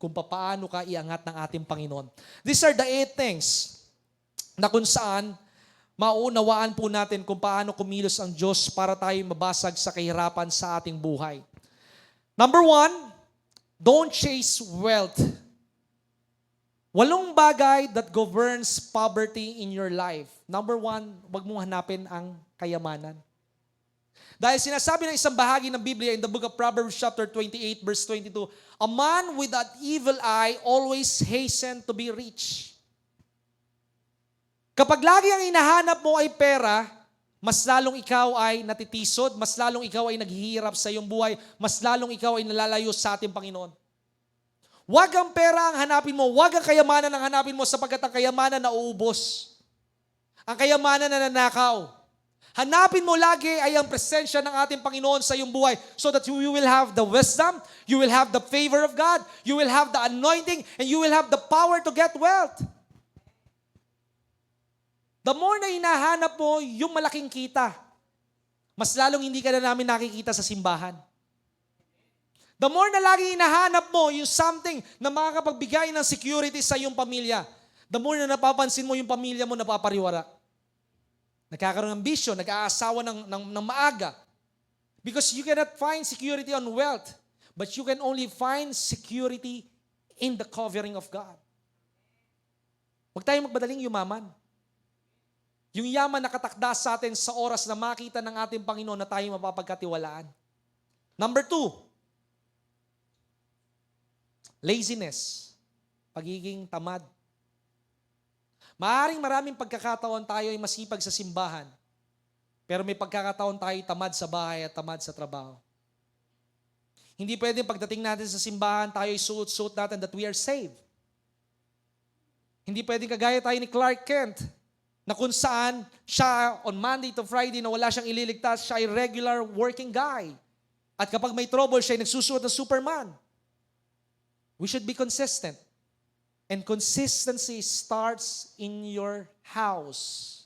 [SPEAKER 1] kung paano ka iangat ng ating Panginoon. These are the 8 things na kung saan maunawaan po natin kung paano kumilos ang Diyos para tayo mabasag sa kahirapan sa ating buhay. Number 1, don't chase wealth. 8 bagay that governs poverty in your life. Number 1, wag mong hanapin ang kayamanan. Dahil sinasabi ng isang bahagi ng Biblia in the book of Proverbs chapter 28 verse 22, a man with an evil eye always hasten to be rich. Kapag lagi ang hinahanap mo ay pera, mas lalong ikaw ay natitisod, mas lalong ikaw ay naghihirap sa iyong buhay, mas lalong ikaw ay nalalayo sa ating Panginoon. Huwag ang pera ang hanapin mo, huwag ang kayamanan ang hanapin mo sapagkat ang kayamanan na uubos. Ang kayamanan na nanakaw. Hanapin mo lagi ay ang presensya ng ating Panginoon sa iyong buhay so that you will have the wisdom, you will have the favor of God, you will have the anointing, and you will have the power to get wealth. The more na hinahanap mo yung malaking kita, mas lalong hindi ka na namin nakikita sa simbahan. The more na lagi hinahanap mo yung something na makakapagbigay ng security sa iyong pamilya, the more na napapansin mo yung pamilya mo napapariwara. Nagkakaroon ng ambisyon, nag-aasawa ng maaga. Because you cannot find security on wealth, but you can only find security in the covering of God. Huwag tayong magbadaling yumaman. Yung yaman nakatakda sa atin sa oras na makita ng ating Panginoon na tayo mapapagkatiwalaan. Number 2, laziness, pagiging tamad. Maraming pagkakataon tayo ay masipag sa simbahan, pero may pagkakataon tayo tamad sa bahay at tamad sa trabaho. Hindi pwedeng pagdating natin sa simbahan, tayo ay suot-suot natin that we are saved. Hindi pwedeng kagaya tayo ni Clark Kent, na kung saan siya on Monday to Friday na wala siyang ililigtas, siya ay regular working guy. At kapag may trouble, siya ay nagsusuot ng Superman. We should be consistent. And consistency starts in your house.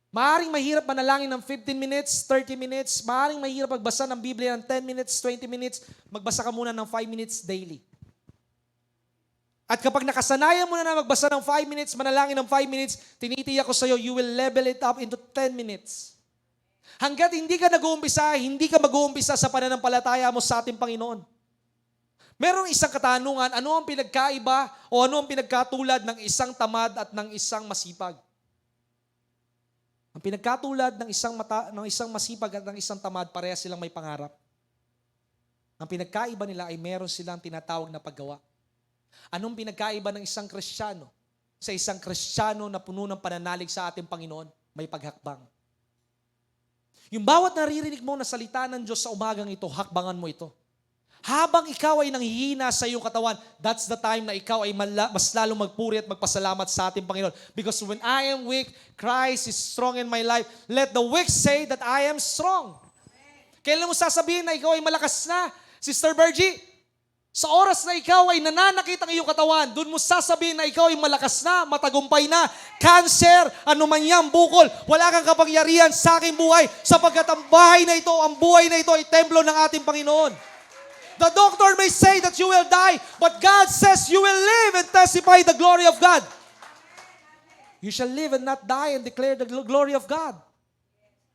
[SPEAKER 1] Maaring mahirap manalangin ng 15 minutes, 30 minutes. Maaring mahirap magbasa ng Biblia ng 10 minutes, 20 minutes. Magbasa ka muna ng 5 minutes daily. At kapag nakasanayan mo na magbasa ng 5 minutes, manalangin ng 5 minutes, tinitiyak ko sa'yo, you will level it up into 10 minutes. Hanggat hindi ka nag-uumpisa, hindi ka mag-uumpisa sa pananampalataya mo sa ating Panginoon. Merong isang katanungan, ano ang pinagkaiba o ano ang pinagkatulad ng isang tamad at ng isang masipag? Ang pinagkatulad ng isang masipag at ng isang tamad, pareha silang may pangarap. Ang pinagkaiba nila ay meron silang tinatawag na paggawa. Anong pinagkaiba ng isang Kristiyano sa isang Kristiyano na puno ng pananalig sa ating Panginoon? May paghakbang. Yung bawat naririnig mo na salita ng Diyos sa umagang ito, hakbangan mo ito. Habang ikaw ay nanghihina sa iyong katawan, that's the time na ikaw ay mas lalong magpuri at magpasalamat sa ating Panginoon. Because when I am weak, Christ is strong in my life. Let the weak say that I am strong. Kailan mo sasabihin na ikaw ay malakas na? Sister Virgie, sa oras na ikaw ay nananakit ang iyong katawan, doon mo sasabihin na ikaw ay malakas na, matagumpay na, cancer, anuman yan, bukol, wala kang kapangyarihan sa aking buhay, sapagkat ang bahay na ito, ang buhay na ito ay templo ng ating Panginoon. The doctor may say that you will die, but God says you will live and testify the glory of God. You shall live and not die and declare the glory of God.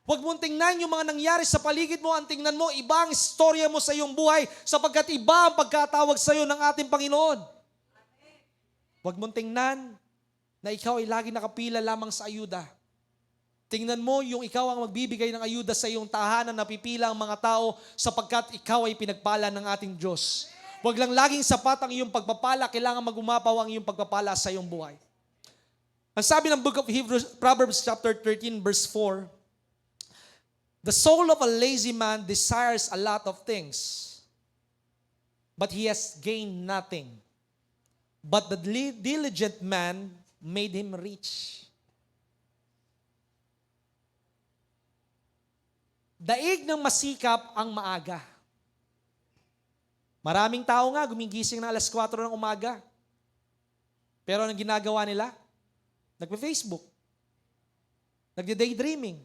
[SPEAKER 1] Huwag mong tingnan yung mga nangyari sa paligid mo, ang tingnan mo, iba ang istorya mo sa iyong buhay, sapagkat iba ang pagkatawag sa iyo ng ating Panginoon. Huwag mong tingnan na ikaw ay lagi nakapila lamang sa ayuda. Tingnan mo yung ikaw ang magbibigay ng ayuda sa iyong tahanan na pipila ang mga tao sapagkat ikaw ay pinagpala ng ating Diyos. Huwag lang laging sapat ang iyong pagpapala, kailangan magumapaw ang iyong pagpapala sa iyong buhay. Ang sabi ng book of Hebrews, Proverbs chapter 13 verse 4, the soul of a lazy man desires a lot of things, but he has gained nothing. But the diligent man made him rich. Daig ng masikap ang maaga. Maraming tao nga gumigising ng alas 4 ng umaga. Pero anong ginagawa nila? Nagpe-Facebook. Nagde-daydreaming.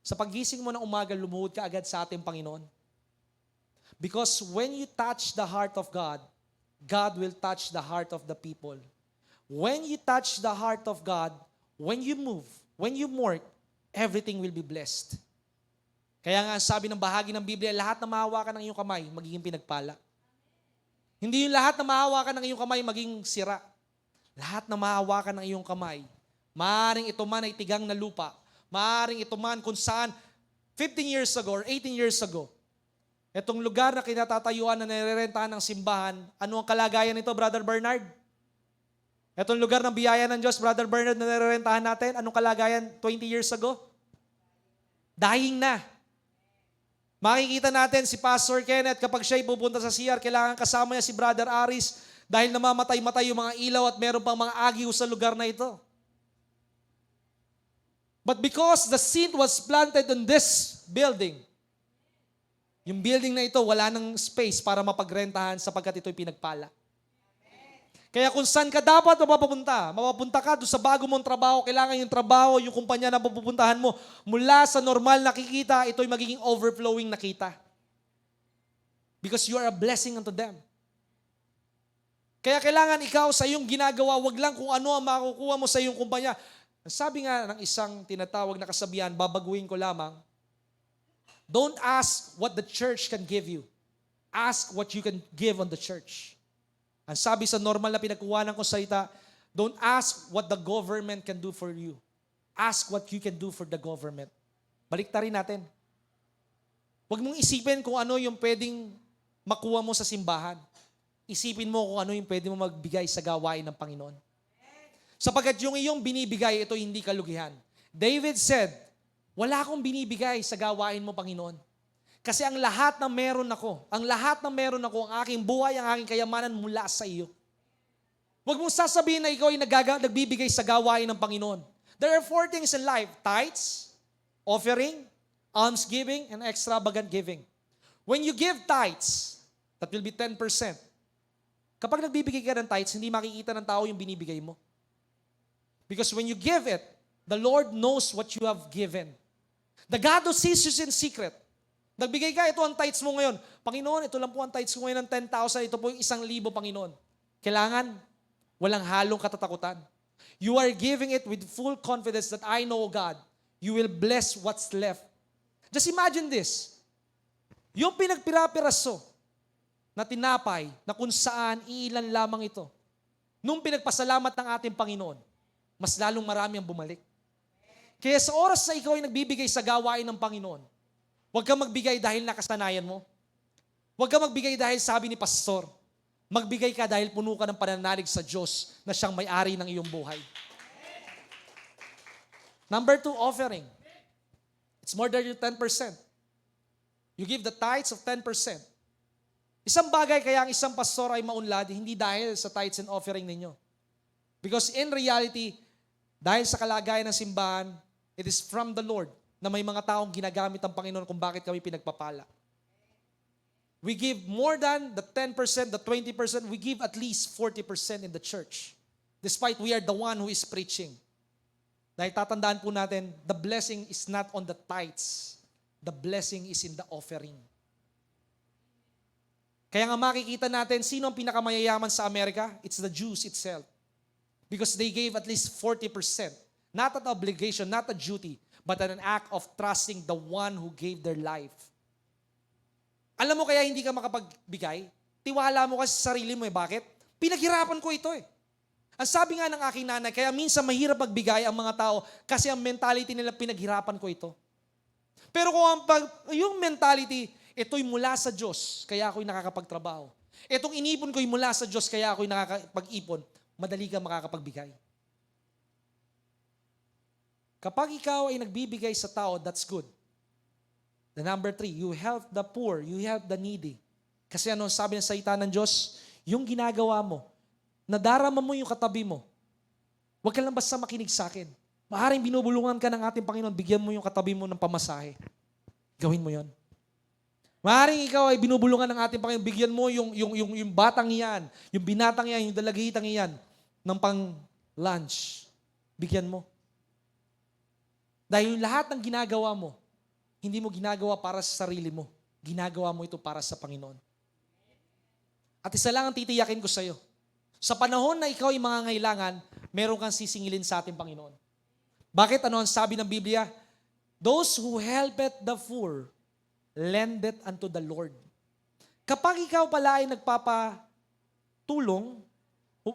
[SPEAKER 1] Sa paggising mo ng umaga, lumuhod ka agad sa ating Panginoon. Because when you touch the heart of God, God will touch the heart of the people. When you touch the heart of God, when you move, when you work, everything will be blessed. Kaya nga sabi ng bahagi ng Biblia, lahat na mahawakan ng iyong kamay, magiging pinagpala. Hindi yung lahat na mahawakan ng iyong kamay, maging sira. Lahat na mahawakan ng iyong kamay, maaaring ito man ay tigang na lupa, maaaring ito man kung saan 15 years ago or 18 years ago, itong lugar na kinatatayuan na nirerentahan ng simbahan, ano ang kalagayan nito, Brother Bernard? Itong lugar ng biyaya ng Diyos, Brother Bernard, na nirerentahan natin, anong kalagayan 20 years ago? Dying na. Makikita natin si Pastor Kenneth kapag siya'y pupunta sa CR, kailangan kasama niya si Brother Aris dahil namamatay-matay yung mga ilaw at meron pang mga agiw sa lugar na ito. But because the seed was planted on this building, yung building na ito, wala nang space para mapagrentahan sapagkat ito'y pinagpala. Kaya kung saan ka dapat mapapunta ka doon sa bago mong trabaho, kailangan yung trabaho, yung kumpanya na pupuntahan mo, mula sa normal na kikita, ito'y magiging overflowing na kita. Because you are a blessing unto them. Kaya kailangan ikaw sa iyong ginagawa, wag lang kung ano ang makukuha mo sa iyong kumpanya. Sabi nga ng isang tinatawag na kasabihan, babaguhin ko lamang, don't ask what the church can give you. Ask what you can give on the church. Ang sabi sa normal na pinagkuhanan ko salita, don't ask what the government can do for you. Ask what you can do for the government. Baliktarin natin. Huwag mong isipin kung ano yung pwedeng makuha mo sa simbahan. Isipin mo kung ano yung pwede mo magbigay sa gawain ng Panginoon. Sapagkat yung iyong binibigay, ito hindi kalugihan. David said, wala akong binibigay sa gawain mo, Panginoon. Kasi ang lahat ng meron ako, ang aking buhay, ang aking kayamanan mula sa iyo. Huwag mong sasabihin na ikaw ay nagbibigay sa gawain ng Panginoon. There are 4 things in life: tithes, offering, almsgiving, and extravagant giving. When you give tithes, that will be 10%. Kapag nagbibigay ka ng tithes, hindi makikita ng tao yung binibigay mo. Because when you give it, the Lord knows what you have given. The God who sees you in secret. Nagbigay ka, ito ang tithes mo ngayon. Panginoon, ito lang po ang tithes ko ngayon ng 10,000. Ito po yung 1,000, Panginoon. Kailangan, walang halong katatakutan. You are giving it with full confidence that I know, God, you will bless what's left. Just imagine this. Yung pinagpirapiraso na tinapay na kung saan iilan lamang ito. Nung pinagpasalamat ng ating Panginoon, mas lalong marami ang bumalik. Kaya sa oras na ikaw ay nagbibigay sa gawain ng Panginoon, huwag kang magbigay dahil nakasanayan mo. Huwag kang magbigay dahil sabi ni pastor. Magbigay ka dahil puno ka ng pananalig sa Diyos na siyang may-ari ng iyong buhay. Number 2, offering. It's more than 10%. You give the tithes of 10%. Isang bagay kaya ang isang pastor ay maunlad, hindi dahil sa tithes and offering ninyo. Because in reality, dahil sa kalagayan ng simbahan, it is from the Lord na may mga taong ginagamit ang Panginoon kung bakit kami pinagpapala. We give more than the 10%, the 20%, we give at least 40% in the church. Despite we are the one who is preaching. Dahil tatandaan po natin, the blessing is not on the tithes. The blessing is in the offering. Kaya nga makikita natin, sino ang pinakamayayaman sa Amerika? It's the Jews itself. Because they gave at least 40%. Not an obligation, not a duty, but an act of trusting the one who gave their life. Alam mo kaya hindi ka makapagbigay? Tiwala mo kasi sa sarili mo eh. Bakit? Pinaghirapan ko ito eh. Ang sabi nga ng aking nanay, kaya minsan mahirap magbigay ang mga tao kasi ang mentality nila pinaghirapan ko ito. Pero kung yung mentality, ito'y mula sa Diyos, kaya ako'y nakakapagtrabaho. Itong inipon ko'y mula sa Diyos, kaya ako'y nakakapag-ipon, madali ka makakapagbigay. Kapag ikaw ay nagbibigay sa tao, that's good. The number 3, you help the poor, you help the needy. Kasi ano sabi ng salita ng Diyos? Yung ginagawa mo, nadarama mo yung katabi mo. Huwag ka lang basta makinig sa akin. Maaaring binubulungan ka ng ating Panginoon, bigyan mo yung katabi mo ng pamasahe. Gawin mo yon. Maaaring ikaw ay binubulungan ng ating Panginoon, bigyan mo yung batang iyan, yung binatang iyan, yung dalagitang iyan, ng pang-lunch. Bigyan mo. Dahil yung lahat ng ginagawa mo, hindi mo ginagawa para sa sarili mo. Ginagawa mo ito para sa Panginoon. At isa lang ang titiyakin ko sa iyo. Sa panahon na ikaw ay mangangailangan, meron kang sisingilin sa ating Panginoon. Bakit? Ano ang sabi ng Biblia? Those who helpeth the poor, lend it unto the Lord. Kapag ikaw pala ay nagpapatulong,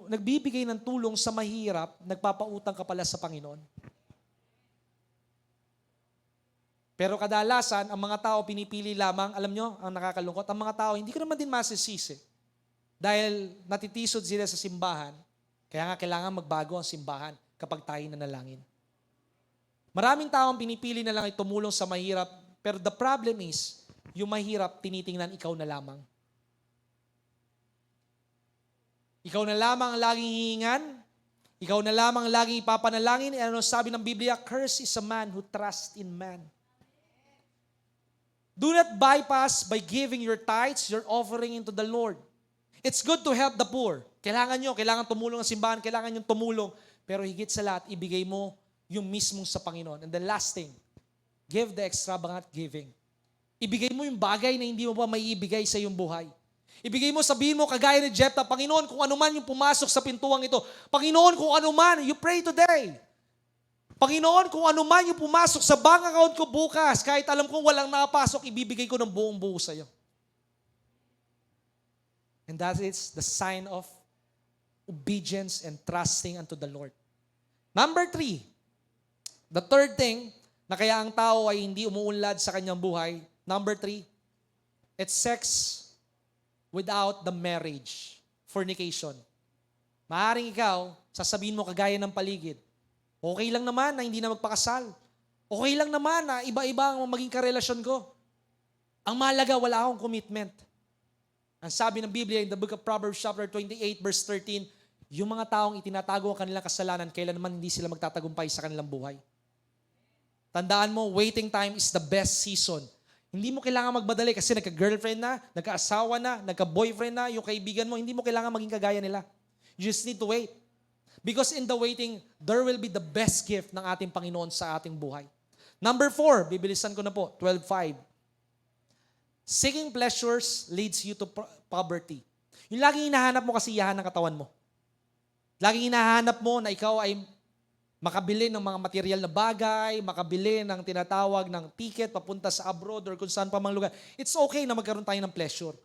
[SPEAKER 1] nagbibigay ng tulong sa mahirap, nagpapautang ka pala sa Panginoon. Pero kadalasan, ang mga tao pinipili lamang, alam nyo, ang nakakalungkot, ang mga tao, hindi ko naman din masisisi. Dahil natitisod sila sa simbahan, kaya nga kailangan magbago ang simbahan kapag tayo nanalangin. Maraming tao ang pinipili na lang ay tumulong sa mahirap, pero the problem is, yung mahirap, tinitingnan ikaw na lamang. Ikaw na lamang ang laging hihingan. Ikaw na lamang ang laging ipapanalangin. Ano sabi ng Biblia? Cursed is a man who trusts in man. Do not bypass by giving your tithes, your offering into the Lord. It's good to help the poor. Kailangan tumulong ang simbahan, kailangan nyo tumulong. Pero higit sa lahat, ibigay mo yung mismong sa Panginoon. And the last thing, give the extravagant giving. Ibigay mo yung bagay na hindi mo pa maiibigay sa iyong buhay. Ibigay mo, sabihin mo, kagaya ni Jephthah, Panginoon, kung ano man yung pumasok sa pintuang ito. Panginoon, kung ano man, you pray today. Panginoon, kung ano man yung pumasok sa bank account ko bukas, kahit alam kong walang nakapasok, ibibigay ko ng buong buo sa iyo. And that is the sign of obedience and trusting unto the Lord. Number 3, the third thing na kaya ang tao ay hindi umuunlad sa kanyang buhay. Number 3, it's sex without the marriage, fornication. Maaaring ikaw, sasabihin mo kagaya ng paligid, okay lang naman na hindi na magpakasal. Okay lang naman na iba-iba ang maging karelasyon ko. Ang mahalaga, wala akong commitment. Ang sabi ng Biblia in the book of Proverbs chapter 28 verse 13, yung mga taong itinatago ang kanilang kasalanan, kailanman hindi sila magtatagumpay sa kanilang buhay. Tandaan mo, waiting time is the best season. Hindi mo kailangan magmadali kasi nagka-girlfriend na, nagka-asawa na, nagka-boyfriend na, yung kaibigan mo, hindi mo kailangan maging kagaya nila. You just need to wait. Because in the waiting, there will be the best gift ng ating Panginoon sa ating buhay. Number 4, bibilisan ko na po, 12:5. Seeking pleasures leads you to poverty. Yung laging hinahanap mo kasiyahan ng katawan mo. Laging hinahanap mo na ikaw ay makabili ng mga material na bagay, makabili ng tinatawag ng ticket papunta sa abroad or kung saan pa mang lugar. It's okay na magkaroon tayo ng pleasure.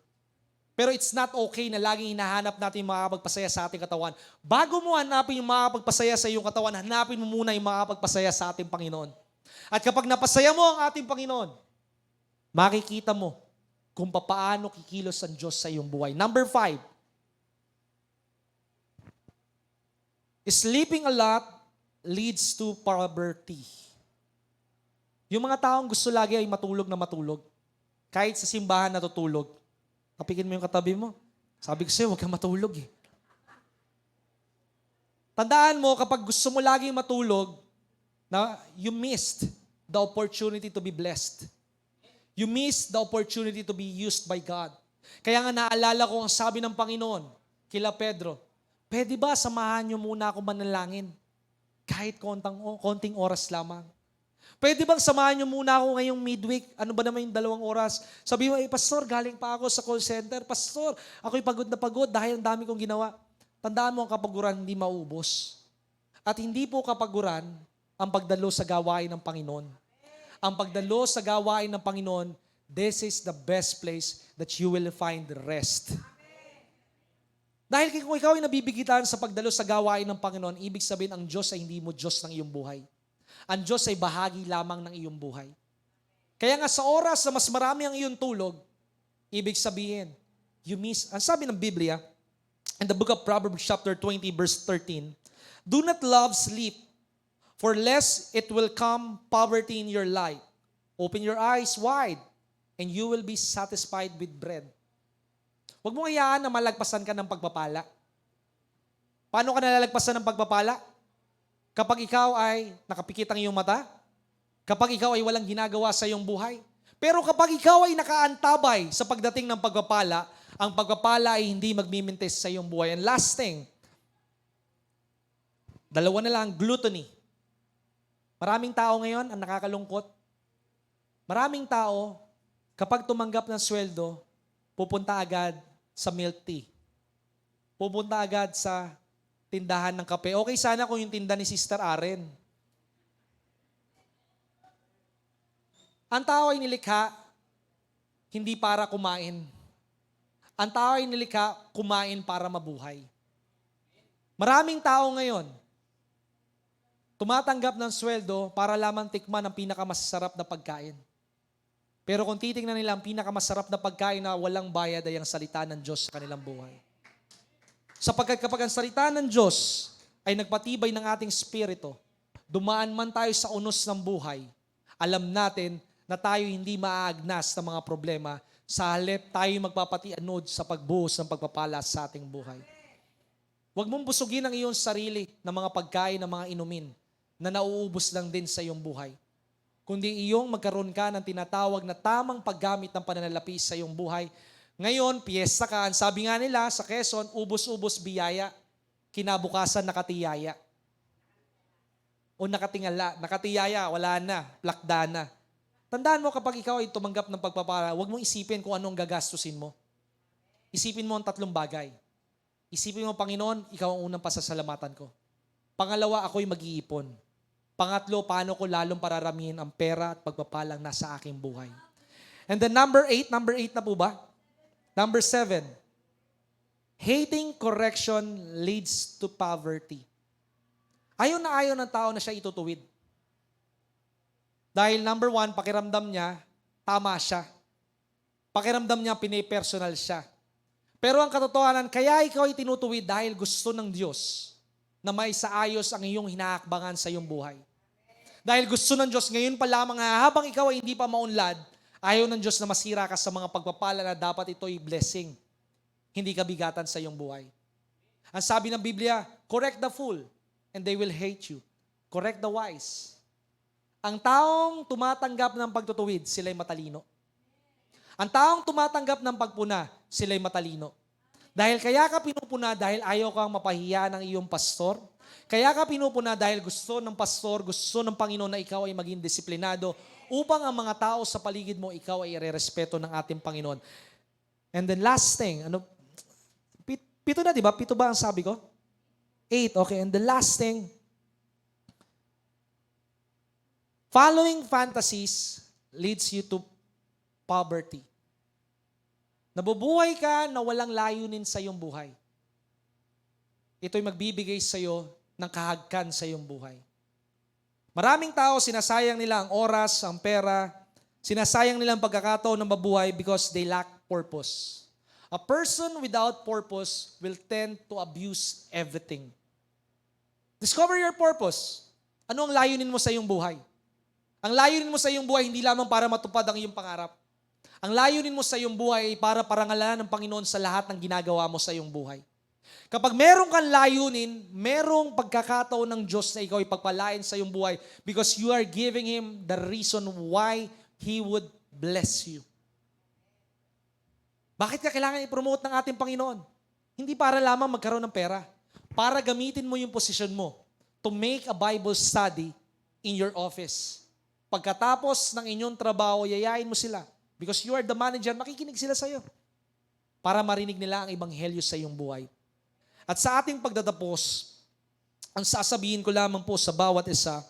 [SPEAKER 1] Pero it's not okay na laging hinahanap natin yung makakapagpasaya sa ating katawan. Bago mo hanapin yung makakapagpasaya sa iyong katawan, hanapin mo muna yung makakapagpasaya sa ating Panginoon. At kapag napasaya mo ang ating Panginoon, makikita mo kung paano kikilos ang Diyos sa iyong buhay. Number 5, sleeping a lot leads to poverty. Yung mga taong gusto lagi ay matulog na matulog. Kahit sa simbahan natutulog. Kapikin mo yung katabi mo. Sabi ko sa'yo, huwag kang matulog eh. Tandaan mo, kapag gusto mo laging matulog, na you missed the opportunity to be blessed. You missed the opportunity to be used by God. Kaya nga naalala ko ang sabi ng Panginoon kila Pedro, pwede ba samahan niyo muna ako manalangin? Kahit konting oras lamang. Pwede bang samahan niyo muna ako ngayong midweek? Ano ba naman yung 2 oras? Sabi mo, Pastor, galing pa ako sa call center. Pastor, ako'y pagod na pagod dahil ang dami kong ginawa. Tandaan mo, ang kapaguran hindi maubos. At hindi po kapaguran ang pagdalo sa gawain ng Panginoon. Ang pagdalo sa gawain ng Panginoon, this is the best place that you will find rest. Dahil kung ikaw ay nabibigitan sa pagdalo sa gawain ng Panginoon, ibig sabihin ang Diyos ay hindi mo Diyos ng iyong buhay. Ang Diyos ay bahagi lamang ng iyong buhay. Kaya nga sa oras na mas marami ang iyong tulog, ibig sabihin, you miss. Ang sabi ng Biblia, in the book of Proverbs chapter 20 verse 13, do not love sleep, for lest it will come poverty in your life. Open your eyes wide, and you will be satisfied with bread. Huwag mong hayaan na malagpasan ka ng pagpapala. Paano ka nalalagpasan ng pagpapala? Kapag ikaw ay nakapikit ang iyong mata, kapag ikaw ay walang ginagawa sa iyong buhay. Pero kapag ikaw ay nakaantabay sa pagdating ng pagpapala, ang pagpapala ay hindi magmimintis sa iyong buhay. And last thing, 2 na lang, gluttony. Maraming tao ngayon ang nakakalungkot. Maraming tao, kapag tumanggap ng sweldo, pupunta agad sa milk tea. Pupunta agad sa tindahan ng kape. Okay sana kung yung tinda ni Sister Aren. Ang tao ay nilikha, hindi para kumain. Ang tao ay nilikha, kumain para mabuhay. Maraming tao ngayon, tumatanggap ng sweldo para lamang tikman ang pinakamasarap na pagkain. Pero kung titingnan nila ang pinakamasarap na pagkain na walang bayad ay ang salita ng Diyos sa kanilang buhay. Sapagkat kapag ang salita ng Diyos ay nagpatibay ng ating spirito, dumaan man tayo sa unos ng buhay, alam natin na tayo hindi maaagnas ng mga problema, sa halip tayo magpapatianod sa pagbuhos ng pagpapala sa ating buhay. Huwag mong busugin ang iyong sarili ng mga pagkain, ng mga inumin na nauubos lang din sa iyong buhay. Kundi iyong magkaroon ka ng tinatawag na tamang paggamit ng pananalapi sa iyong buhay. Ngayon, piyesta ka. Sabi nga nila sa Quezon, ubos-ubos biyaya. Kinabukasan nakatiyaya. O nakatingala. Nakatiyaya, wala na. Plakda na. Tandaan mo kapag ikaw ay tumanggap ng pagpapala, huwag mong isipin kung anong gagastusin mo. Isipin mo ang 3 bagay. Isipin mo, Panginoon, ikaw ang unang pasasalamatan ko. Pangalawa, ako'y mag-iipon. Pangatlo, paano ko lalong pararamihin ang pera at pagpapalang nasa aking buhay. And then number 8 na po ba? Number 7, hating correction leads to poverty. Ayaw ng tao na siya itutuwid. Dahil number 1, pakiramdam niya, tama siya. Pakiramdam niya, pinipersonal siya. Pero ang katotohanan, kaya ikaw ay tinutuwid dahil gusto ng Diyos na maisaayos ang iyong hinaakbangan sa iyong buhay. Dahil gusto ng Diyos, ngayon pa lamang habang ikaw ay hindi pa maunlad, ayaw ng Diyos na masira ka sa mga pagpapala na dapat ito'y blessing. Hindi kabigatan sa iyong buhay. Ang sabi ng Biblia, correct the fool and they will hate you. Correct the wise. Ang taong tumatanggap ng pagtutuwid, sila'y matalino. Ang taong tumatanggap ng pagpuna, sila'y matalino. Dahil kaya ka pinupuna dahil ayaw kang mapahiya ng iyong pastor. Kaya ka pinupuna dahil gusto ng pastor, gusto ng Panginoon na ikaw ay maging disiplinado upang ang mga tao sa paligid mo, ikaw ay irerespeto ng ating Panginoon. And then last thing, 7 na, di ba? 7 ba ang sabi ko? 8, okay. And the last thing, following fantasies leads you to poverty. Nabubuhay ka na walang layunin sa iyong buhay. Ito'y magbibigay sa iyo ng kahagkan sa iyong buhay. Maraming tao, sinasayang nila ang oras, ang pera, sinasayang nila ang pagkakataon ng mabuhay because they lack purpose. A person without purpose will tend to abuse everything. Discover your purpose. Ano ang layunin mo sa iyong buhay? Ang layunin mo sa iyong buhay hindi lamang para matupad ang iyong pangarap. Ang layunin mo sa iyong buhay ay para parangalan ng Panginoon sa lahat ng ginagawa mo sa iyong buhay. Kapag meron kang layunin, merong pagkakataon ng Diyos na ikaw ipagpalain sa iyong buhay because you are giving Him the reason why He would bless you. Bakit ka kailangan i-promote ng ating Panginoon? Hindi para lamang magkaroon ng pera. Para gamitin mo yung posisyon mo to make a Bible study in your office. Pagkatapos ng inyong trabaho, yayain mo sila. Because you are the manager, makikinig sila sa iyo. Para marinig nila ang ebanghelyo sa iyong buhay. At sa ating pagtatapos, ang sasabihin ko lamang po sa bawat isa,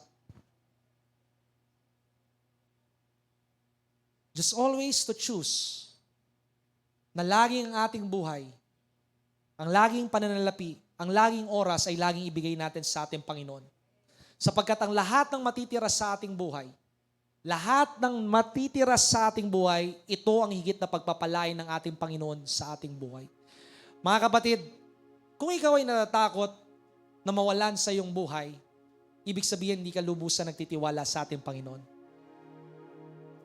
[SPEAKER 1] just always to choose na laging ang ating buhay, ang laging pananalapi, ang laging oras ay laging ibigay natin sa ating Panginoon. Sapagkat ang lahat ng matitira sa ating buhay, ito ang higit na pagpapalain ng ating Panginoon sa ating buhay. Mga kapatid, kung ikaw ay natatakot na mawalan sa iyong buhay, ibig sabihin hindi ka lubusan nagtitiwala sa ating Panginoon.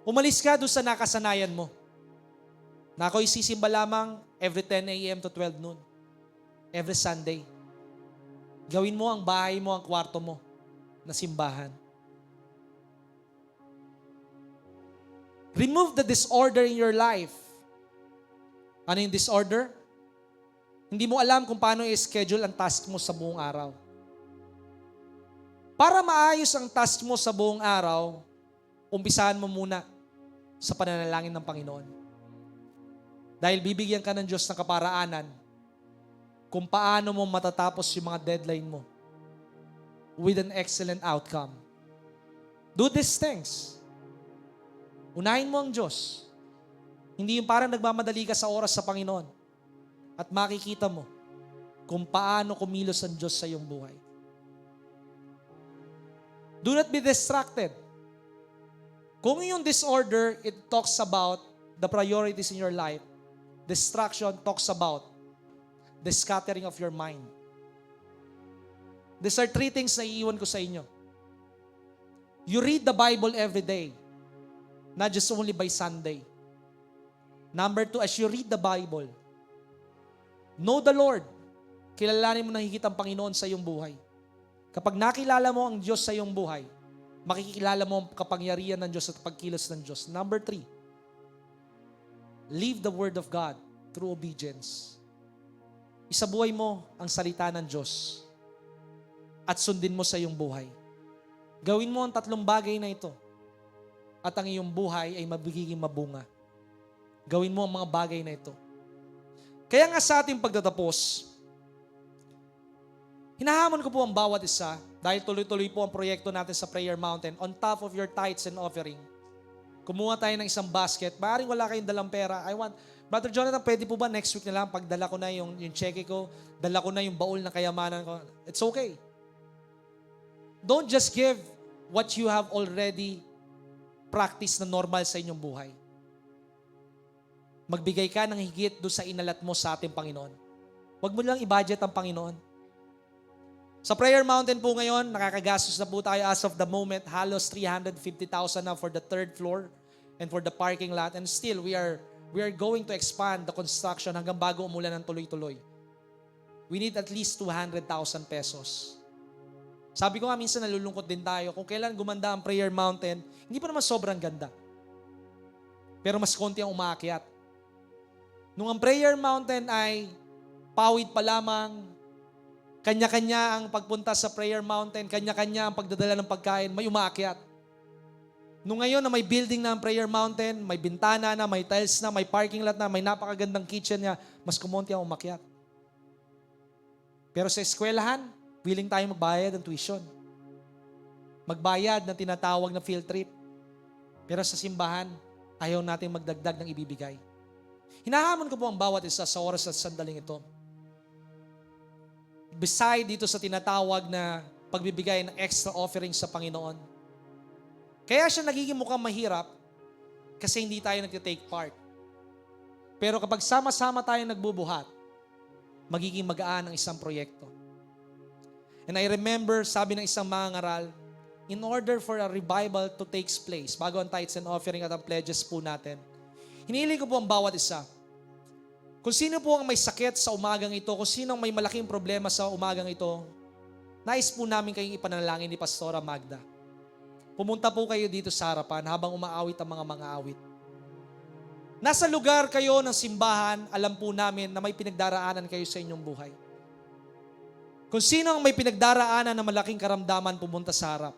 [SPEAKER 1] Umalis ka doon sa nakasanayan mo. Na ako'y sisimba lamang every 10 a.m. to 12 noon. Every Sunday. Gawin mo ang bahay mo, ang kwarto mo na simbahan. Remove the disorder in your life. Ano yung disorder? Hindi mo alam kung paano i-schedule ang task mo sa buong araw. Para maayos ang task mo sa buong araw, umpisahan mo muna sa pananalangin ng Panginoon. Dahil bibigyan ka ng Diyos ng kaparaanan kung paano mo matatapos yung mga deadline mo with an excellent outcome. Do these things. Unahin mo ang Diyos. Hindi yung parang nagmamadali ka sa oras sa Panginoon. At makikita mo kung paano kumilos ang Diyos sa iyong buhay. Do not be distracted. Kung yung disorder, it talks about the priorities in your life. Distraction talks about the scattering of your mind. These are 3 things na iiwan ko sa inyo. You read the Bible every day. Not just only by Sunday. Number 2, as you read the Bible, know the Lord. Kilalanin mo na higit ang Panginoon sa iyong buhay. Kapag nakilala mo ang Diyos sa iyong buhay, makikilala mo ang kapangyarihan ng Diyos at pagkilos ng Diyos. Number 3, live the Word of God through obedience. Isabuhay mo ang salita ng Diyos at sundin mo sa iyong buhay. Gawin mo ang 3 bagay na ito at ang iyong buhay ay magiging mabunga. Gawin mo ang mga bagay na ito. Kaya nga sa ating pagtatapos, hinahamon ko po ang bawat isa dahil tuloy-tuloy po ang proyekto natin sa Prayer Mountain. On top of your tithes and offering, kumuha tayo ng isang basket. Maaaring wala kayong dalang pera. Brother Jonathan, pwede po ba next week na lang pagdala ko na yung cheque ko, dala ko na yung baul na kayamanan ko? It's okay. Don't just give what you have already practiced na normal sa inyong buhay. Magbigay ka ng higit doon sa inalat mo sa ating Panginoon. Huwag mo lang i-budget ang Panginoon. Sa Prayer Mountain po ngayon, nakakagastos na po tayo as of the moment, halos 350,000 na for the 3rd floor and for the parking lot. And still, we are going to expand the construction hanggang bago umulan ng tuloy-tuloy. We need at least 200,000 pesos. Sabi ko nga, minsan nalulungkot din tayo. Kung kailan gumanda ang Prayer Mountain, hindi pa naman sobrang ganda. Pero mas konti ang umaakyat. Nung ang Prayer Mountain ay pawid pa lamang, kanya-kanya ang pagpunta sa Prayer Mountain, kanya-kanya ang pagdadala ng pagkain, may umaakyat. Nung ngayon na may building na ang Prayer Mountain, may bintana na, may tiles na, may parking lot na, may napakagandang kitchen niya, mas kumonti ang umakyat. Pero sa eskwelahan, willing tayo magbayad ng tuition. Magbayad ng tinatawag na field trip. Pero sa simbahan, ayaw natin magdagdag ng ibibigay. Hinahamon ko po ang bawat isa sa oras at sandaling ito. Beside dito sa tinatawag na pagbibigay ng extra offering sa Panginoon. Kaya siya nagiging mukhang mahirap kasi hindi tayo nagtitake part. Pero kapag sama-sama tayo nagbubuhat, magiging magaan ang isang proyekto. And I remember, sabi ng isang mangangaral, in order for a revival to take place, bago ang tithes and offering at ang pledges po natin, hinihiling ko po ang bawat isa. Kung sino po ang may sakit sa umagang ito, kung sino ang may malaking problema sa umagang ito, nais po namin kayong ipanalangin ni Pastora Magda. Pumunta po kayo dito sa harapan habang umaawit ang mga awit. Nasa lugar kayo ng simbahan, alam po namin na may pinagdaraanan kayo sa inyong buhay. Kung sino ang may pinagdaraanan na malaking karamdaman, pumunta sa harap.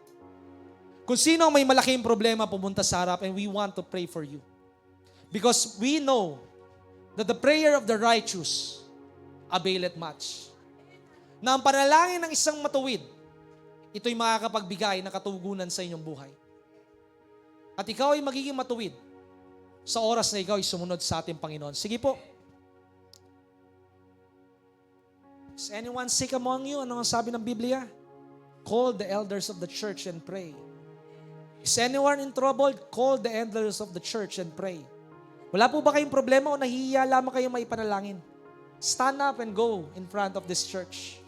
[SPEAKER 1] Kung sino ang may malaking problema, pumunta sa harap, and we want to pray for you. Because we know that the prayer of the righteous availeth much. Na ang panalangin ng isang matuwid, ito'y makakapagbigay ng katugunan sa inyong buhay. At ikaw ay magiging matuwid sa oras na ikaw ay sumunod sa ating Panginoon. Sige po. Is anyone sick among you? Ano ang sabi ng Biblia? Call the elders of the church and pray. Is anyone in trouble? Call the elders of the church and pray. Wala po ba kayong problema o nahihiya lamang kayong maipanalangin? Stand up and go in front of this church.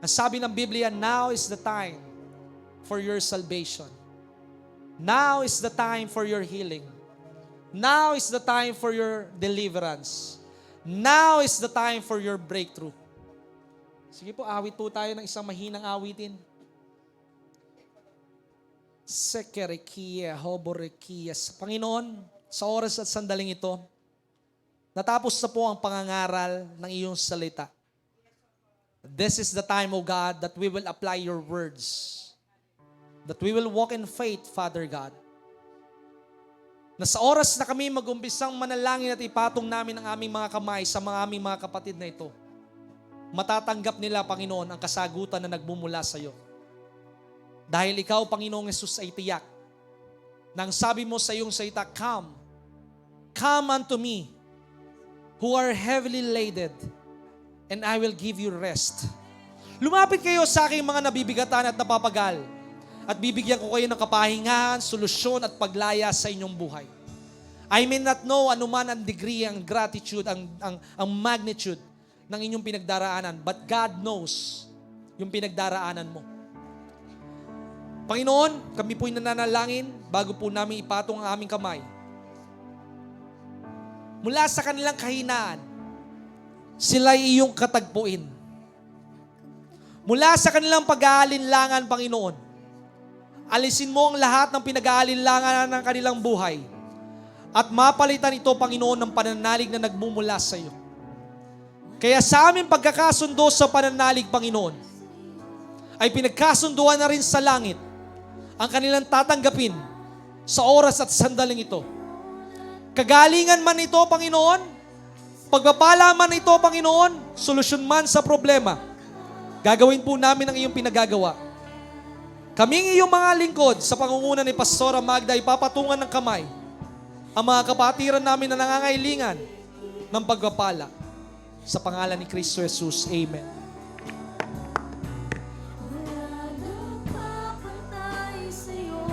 [SPEAKER 1] Ang sabi ng Biblia, now is the time for your salvation. Now is the time for your healing. Now is the time for your deliverance. Now is the time for your breakthrough. Sige po, awit po tayo ng isang mahinang awitin. Sekerekia, hoborekia. Panginoon, sa oras at sandaling ito, natapos na po ang pangangaral ng iyong salita. This is the time, O God, that we will apply your words. That we will walk in faith, Father God. Na sa oras na kami mag-umpisang manalangin at ipatong namin ang aming mga kamay sa aming mga kapatid na ito, matatanggap nila, Panginoon, ang kasagutan na nagmumula sa iyo. Dahil ikaw, Panginoong Yesus, ay tiyak. Nang sabi mo sa iyong salita, come unto me, who are heavily laden, and I will give you rest. Lumapit kayo sa aking mga nabibigatan at napapagal, at bibigyan ko kayo ng kapahingahan, solusyon at paglaya sa inyong buhay. I may not know anuman ang degree, ang gratitude, ang magnitude ng inyong pinagdaraanan, but God knows yung pinagdaraanan mo. Panginoon, kami po'y nananalangin bago po namin ipatong ang aming kamay. Mula sa kanilang kahinaan, sila ay iyong katagpuin. Mula sa kanilang pag-aalinlangan, Panginoon, alisin mo ang lahat ng pinag-aalinlangan ng kanilang buhay at mapalitan ito, Panginoon, ng pananalig na nagmumula sa iyo. Kaya sa aming pagkakasundo sa pananalig, Panginoon, ay pinagkasunduan na rin sa langit ang kanilang tatanggapin sa oras at sandaling ito. Kagalingan man ito, Panginoon, pagpapala man ito, Panginoon, solusyon man sa problema, gagawin po namin ang iyong pinagagawa. Kaming iyong mga lingkod sa pangunguna ni Pastora Magda, ipapatungan ng kamay ang mga kapatiran namin na nangangailingan ng pagpapala. Sa pangalan ni Kristo Jesus, Amen.
[SPEAKER 2] Wala nang papantay sa'yo.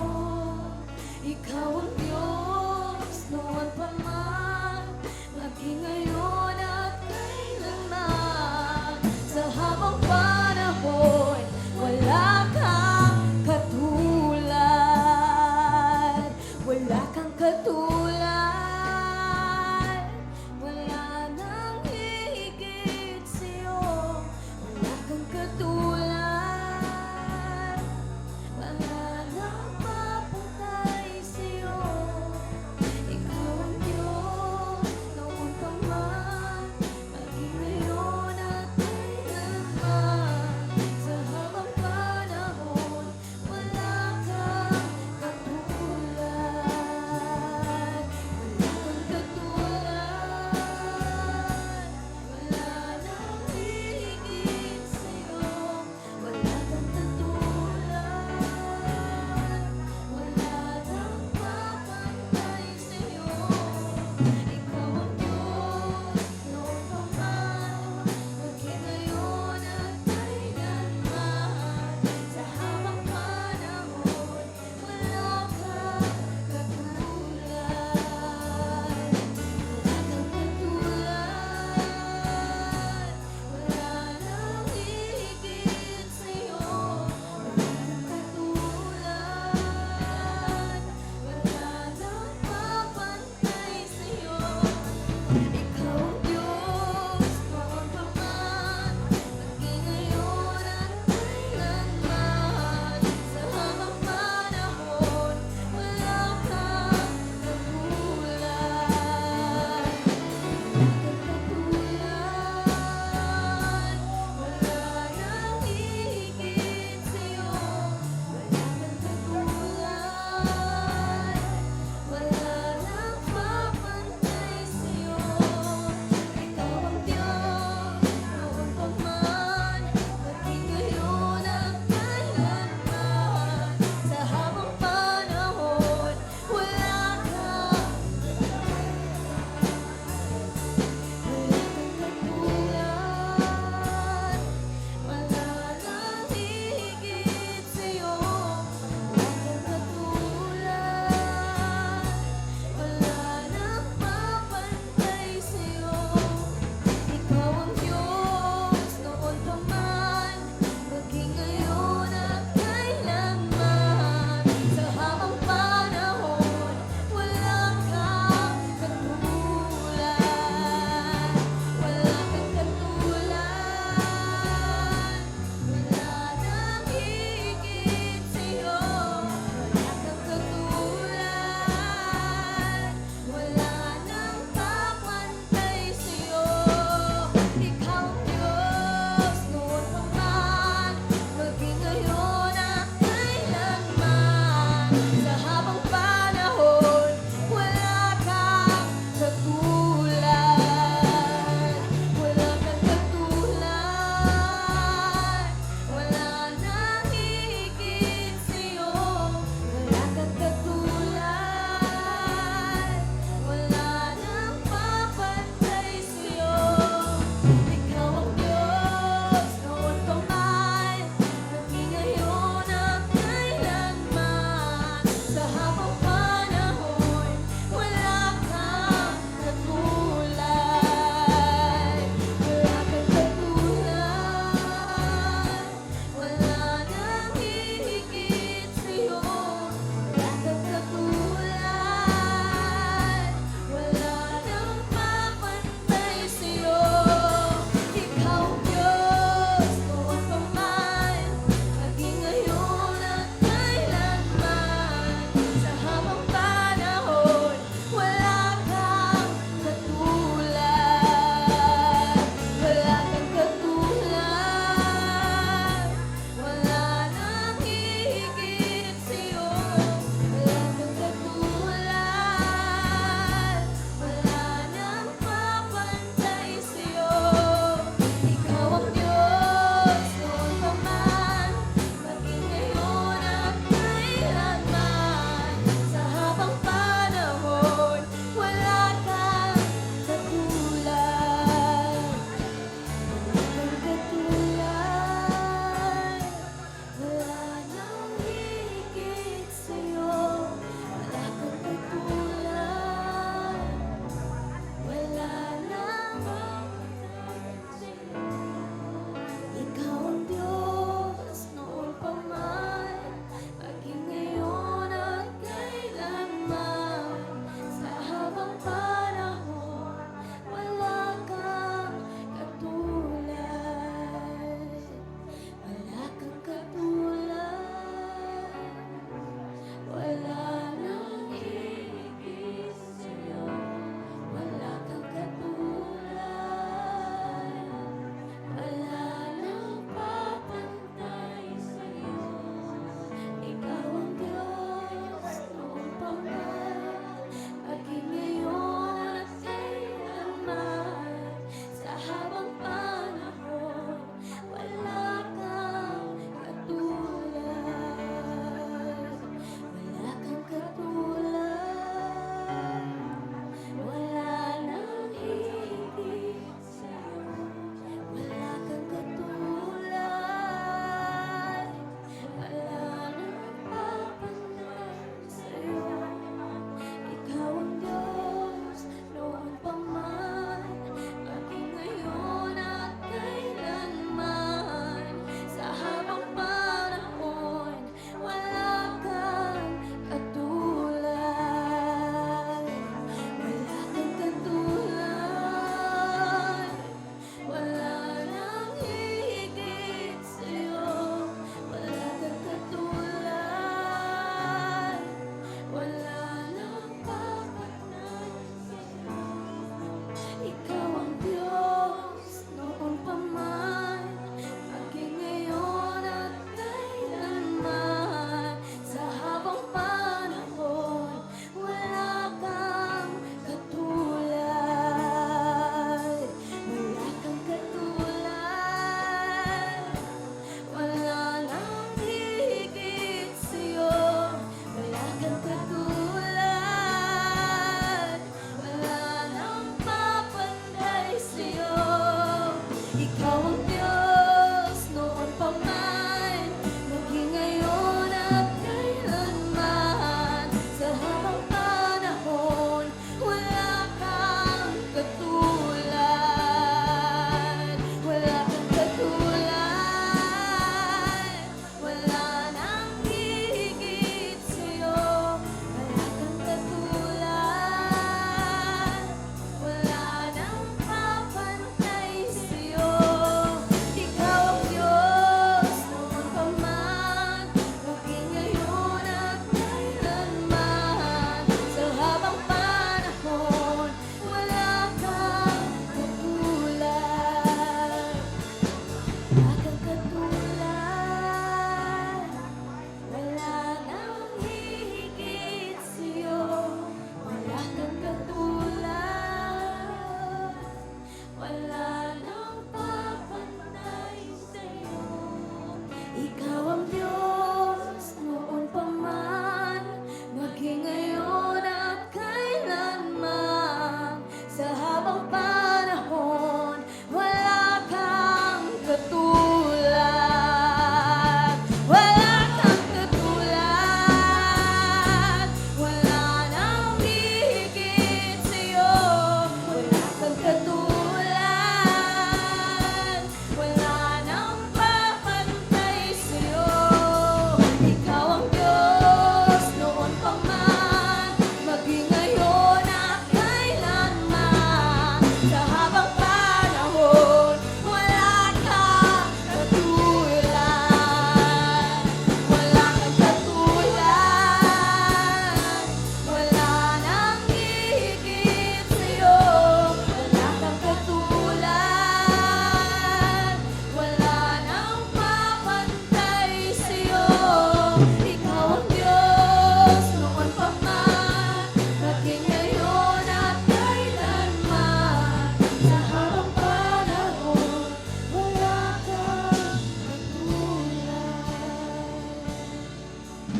[SPEAKER 2] Ikaw ang Diyos, noon pa man, maging ngayon at kailanman. Sa habang panahon, wala kang katulad. Wala kang katulad. Wala nang higit sa'yo. Wala kang katulad. Wala nang papantay sa'yo. Ikaw ang Diyos, noon pa man, maging ngayon at kailanman. Sa habang panahon, wala kang katulad.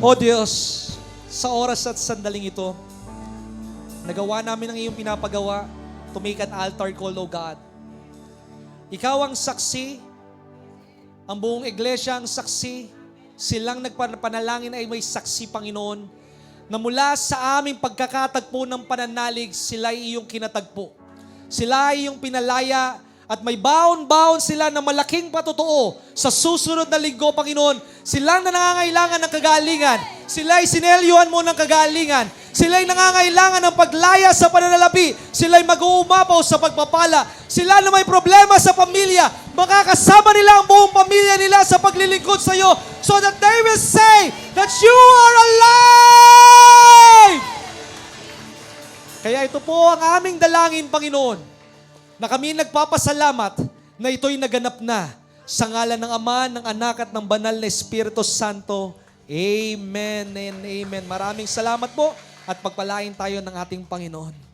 [SPEAKER 1] O Diyos, sa oras at sandaling ito, nagawa namin ang iyong pinapagawa to make an altar call, O God. Ikaw ang saksi, ang buong iglesia ang saksi, silang nagpanalangin ay may saksi, Panginoon, na mula sa aming pagkakatagpo ng pananalig, sila ay iyong kinatagpo. Sila ay iyong pinalaya at may baon-baon sila na malaking patotoo sa susunod na linggo, Panginoon. Silang na nangangailangan ng kagalingan. Sila ay sinelyuhan mo ng kagalingan. Sila ay nangangailangan ng paglaya sa pananalapi. Sila ay mag-uumapaw sa pagpapala. Sila na may problema sa pamilya. Makakasama nila ang buong pamilya nila sa paglilingkod sa iyo so that they will say that you are alive! Kaya ito po ang aming dalangin, Panginoon, na kami nagpapasalamat na ito'y naganap na sa ngalan ng Ama, ng Anak at ng Banal na Espiritu Santo. Amen and amen. Maraming salamat po at pagpalain tayo ng ating Panginoon.